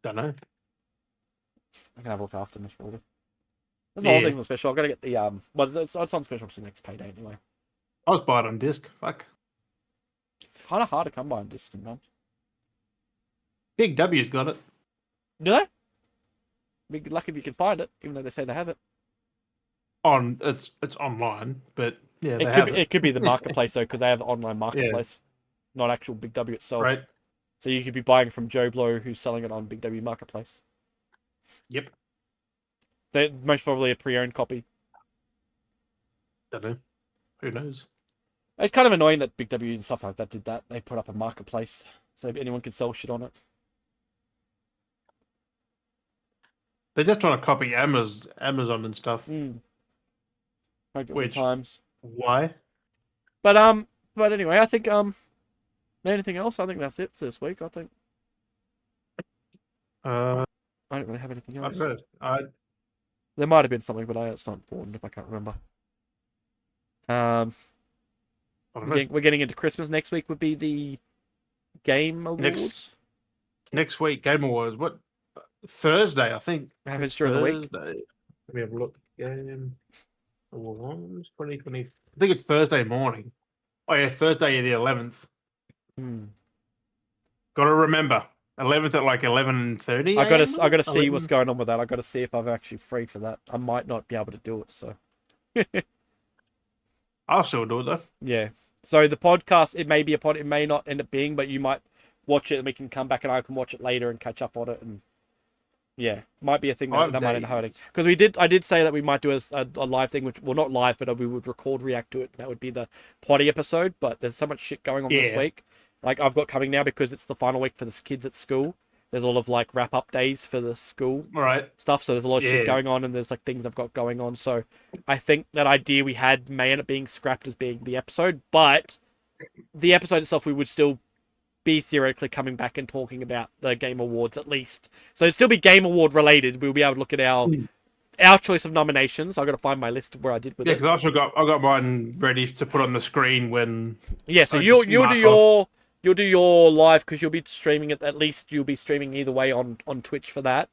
Don't know. I can have a look after this, probably. There's a lot of things on special. I've got to get the well, it's on special to the next payday anyway. I was buying it on disc. Fuck. It's kind of hard to come by on disc, man. Big W's got it. Do they? Be lucky if you can find it, even though they say they have it. It's online, but yeah, it could be the marketplace though, because they have an online marketplace, not actual Big W itself. Right. So you could be buying from Joe Blow, who's selling it on Big W marketplace. Yep. They're most probably a pre-owned copy. Don't know. Who knows? It's kind of annoying that Big W and stuff like that did that. They put up a marketplace so anyone could sell shit on it. They're just trying to copy Amazon and stuff. Which times? Why? But anyway, I think anything else? I think that's it for this week. I think. I don't really have anything else. There might have been something, but it's not important if I can't remember. We're getting into Christmas. Next week would be the Game Awards. Next week, Game Awards. What? Thursday, I think. Happens during the week. Let me have a look. Game Awards 2020. I think it's Thursday morning. Oh yeah, Thursday the 11th. Got to remember 11th at like 11:30. I gotta see what's going on with that. I gotta see if I'm actually free for that. I might not be able to do it, so. I'll still do it though. Yeah. So the podcast, it may be it may not end up being, but you might watch it and we can come back and I can watch it later and catch up on it, and yeah, might be a thing that might end up happening. Because I did say that we might do a live thing, which, well, not live, but we would react to it. That would be the potty episode. But there's so much shit going on this week. Like I've got coming now because it's the final week for the kids at school. There's all of like wrap up days for the school stuff. So there's a lot of shit going on, and there's like things I've got going on. So I think that idea we had may end up being scrapped as being the episode, but the episode itself we would still be theoretically coming back and talking about the Game Awards at least. So it'd still be Game Award related. We'll be able to look at our choice of nominations. I've got to find my list of where I did with it. Yeah, because I got mine ready to put on the screen when. Yeah, so you'll do your live because you'll be streaming it. At least you'll be streaming either way on Twitch for that.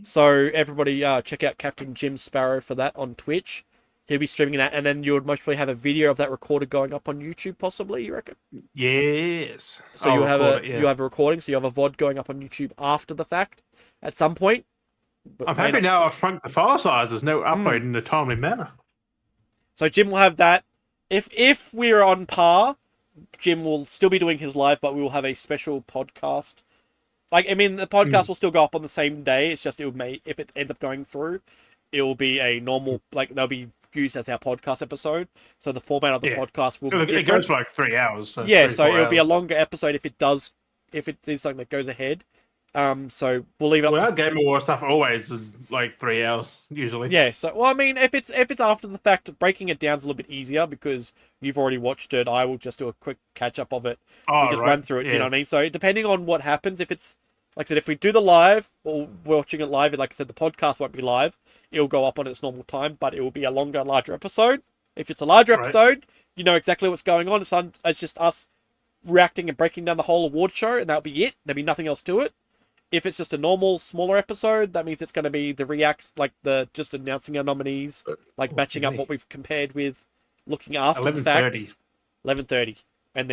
So everybody, check out Captain Jim Sparrow for that on Twitch. He'll be streaming that, and then you would most probably have a video of that recorded going up on YouTube, possibly. You reckon? Yes. So I'll you have record it, yeah. you have a recording, so you have a VOD going up on YouTube after the fact, at some point. But I'm happy now I've shrunk the file sizes. No upload Hmm. in a timely manner. So Jim will have that. If we're on par, Jim will still be doing his live, but we will have a special podcast. Like, I mean, the podcast will still go up on the same day. It's just if it ends up going through, it will be a normal, like, they'll be used as our podcast episode. So the format of the Yeah. podcast will be It different. goes for like 3 hours. So Yeah, 3, so 4 it'll be a hours. longer episode if it is something that goes ahead. So we'll leave it up Well, to our Game Award stuff always is like 3 hours, usually. yeah. So well, I mean, if it's after the fact, breaking it down is a little bit easier because you've already watched it. I will just do a quick catch up of it. Oh, We just right. run through it. Yeah. You know what I mean? So depending on what happens, if it's like I said, if we do the live or we're watching it live, like I said, the podcast won't be live. It'll go up on its normal time, but it will be a longer, larger episode. If it's a larger Right. episode, you know exactly what's going on. It's just us reacting and breaking down the whole award show, and that'll be it. There'll be nothing else to it. If it's just a normal, smaller episode, that means it's going to be the react, like the just announcing our nominees, like matching up what we've compared with, looking after the 11:30. facts. 11:30, and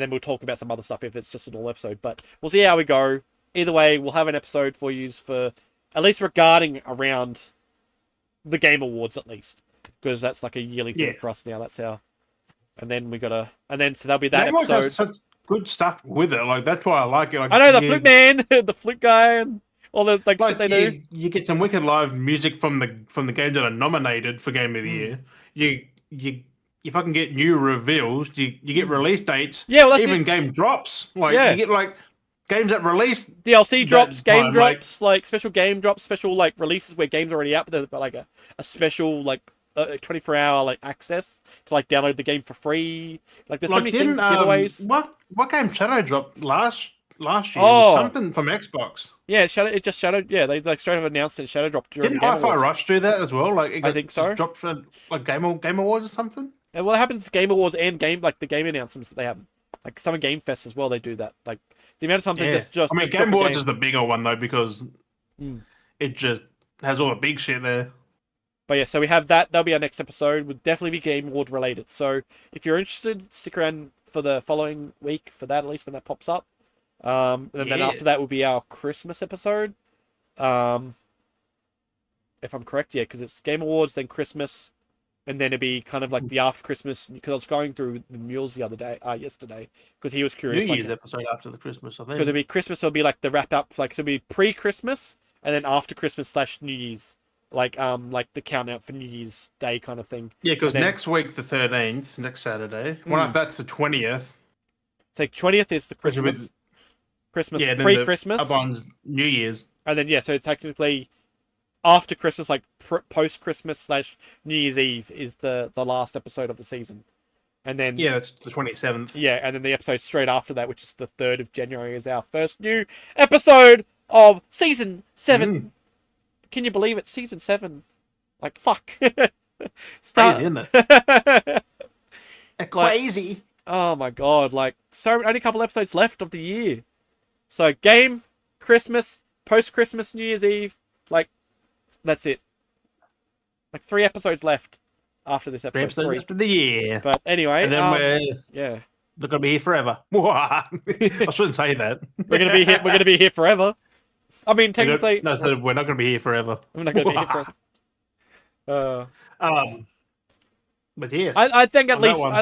then we'll talk about some other stuff if it's just a normal episode. But we'll see how we go. Either way, we'll have an episode for you for at least regarding around the Game Awards, at least because that's like a yearly thing Yeah. for us now. That's how. And then so that'll be that Game Award episode. does such good stuff with it. Like that's why I like it. Like, I know the flute man, the flute guy, and all the shit Like they do. you get some wicked live music from the games that are nominated for Game of the Year. You fucking get new reveals. You get release dates. Yeah, well, that's even it. game drops. Like Yeah. you get like games that release. DLC drops, that game time, drops, like special game drops, special like releases where games are already out, but they've got like a special like 24-hour like access to like download the game for free. Like there's so many things, giveaways. What game Shadow dropped last year? Oh. Something from Xbox. Yeah, it just shadowed. Yeah, they like straight up announced it. Shadow dropped during Didn't the Game Hi-Fi Awards. Rush do that as well? Like it I think so. dropped for like Game Awards or something. And well, it happens to Game Awards and the game announcements that they have. Like Summer Game Fest as well, they do that. Like the amount of times they just I mean, just drop Game a Awards game. is the bigger one though because it just has all the big shit there. But yeah, so we have that. That'll be our next episode. Would definitely be Game Award related. So if you're interested, stick around for the following week for that, at least when that pops up. And then after that will be our Christmas episode. If I'm correct, yeah, because it's Game Awards, then Christmas, and then it'd be kind of like the after Christmas. Because I was going through the mules yesterday, because he was curious. New like, Year's episode after the Christmas, I think. because it'll be Christmas, it'll be like the wrap up, like so it'll be pre-Christmas and then after Christmas / New Year's, like the countdown for New Year's Day kind of thing. Yeah, because then- next week the 13th, next Saturday. What if that's the 20th? So 20th is the Which will be- Christmas Yeah, then pre-Christmas, up on New Year's. and then yeah, so technically after Christmas, like post-Christmas / New Year's Eve is the last episode of the season, and then Yeah, that's the 27th. yeah, and then the episode straight after that, which is the 3rd of January, is our first new episode of season 7. Can you believe it? Season 7. Like, fuck. Crazy, isn't it? Crazy. Oh my god, like, so only a couple episodes left of the year. So, game, Christmas, post-Christmas, New Year's Eve, like, that's it. Like, 3 episodes left after this episode. 3 episodes left of the year. But anyway, And then yeah. they're going to be here forever. I shouldn't say that. We're gonna be here forever. I mean, technically, No, so we're not going to be here forever. I'm not gonna be here forever. But yes, I think at on that least one.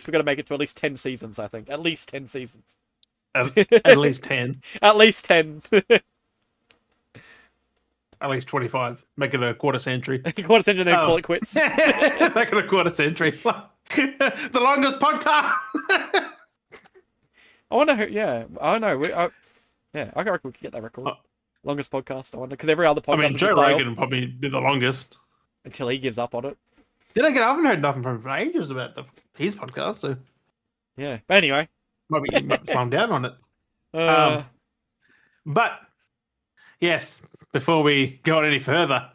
we're gonna make it to at least 10 seasons. I think at least 10 seasons. at least 10, At least 10. at least 25. Make it a quarter century. Quarter century, then call it quits. Make it a quarter century. The longest podcast. I wonder who. Yeah, I don't know. Yeah, I reckon we could get that record. Longest podcast. I wonder because every other podcast. I mean, would Joe just die Rogan probably did the longest. off until he gives up on it. I haven't heard nothing from him for ages about his podcast, so Yeah, but anyway. might slow down on it. But yes, before we go on any further,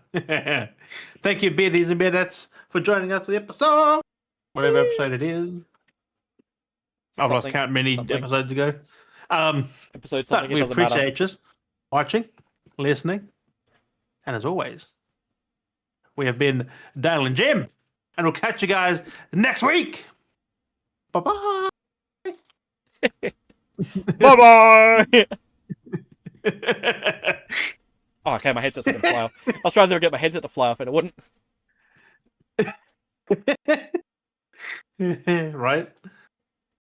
thank you, Beardies and Beardettes, for joining us for the episode. Whatever episode it is. I've lost count many episodes ago. Episode But something. It we doesn't matter. appreciate you watching, listening, and as always, We have been Dale and Jim, and we'll catch you guys next week. Bye-bye. Bye-bye! Oh, okay, my headset's going to fly off. I was trying to get my headset to fly off, and it wouldn't. Right?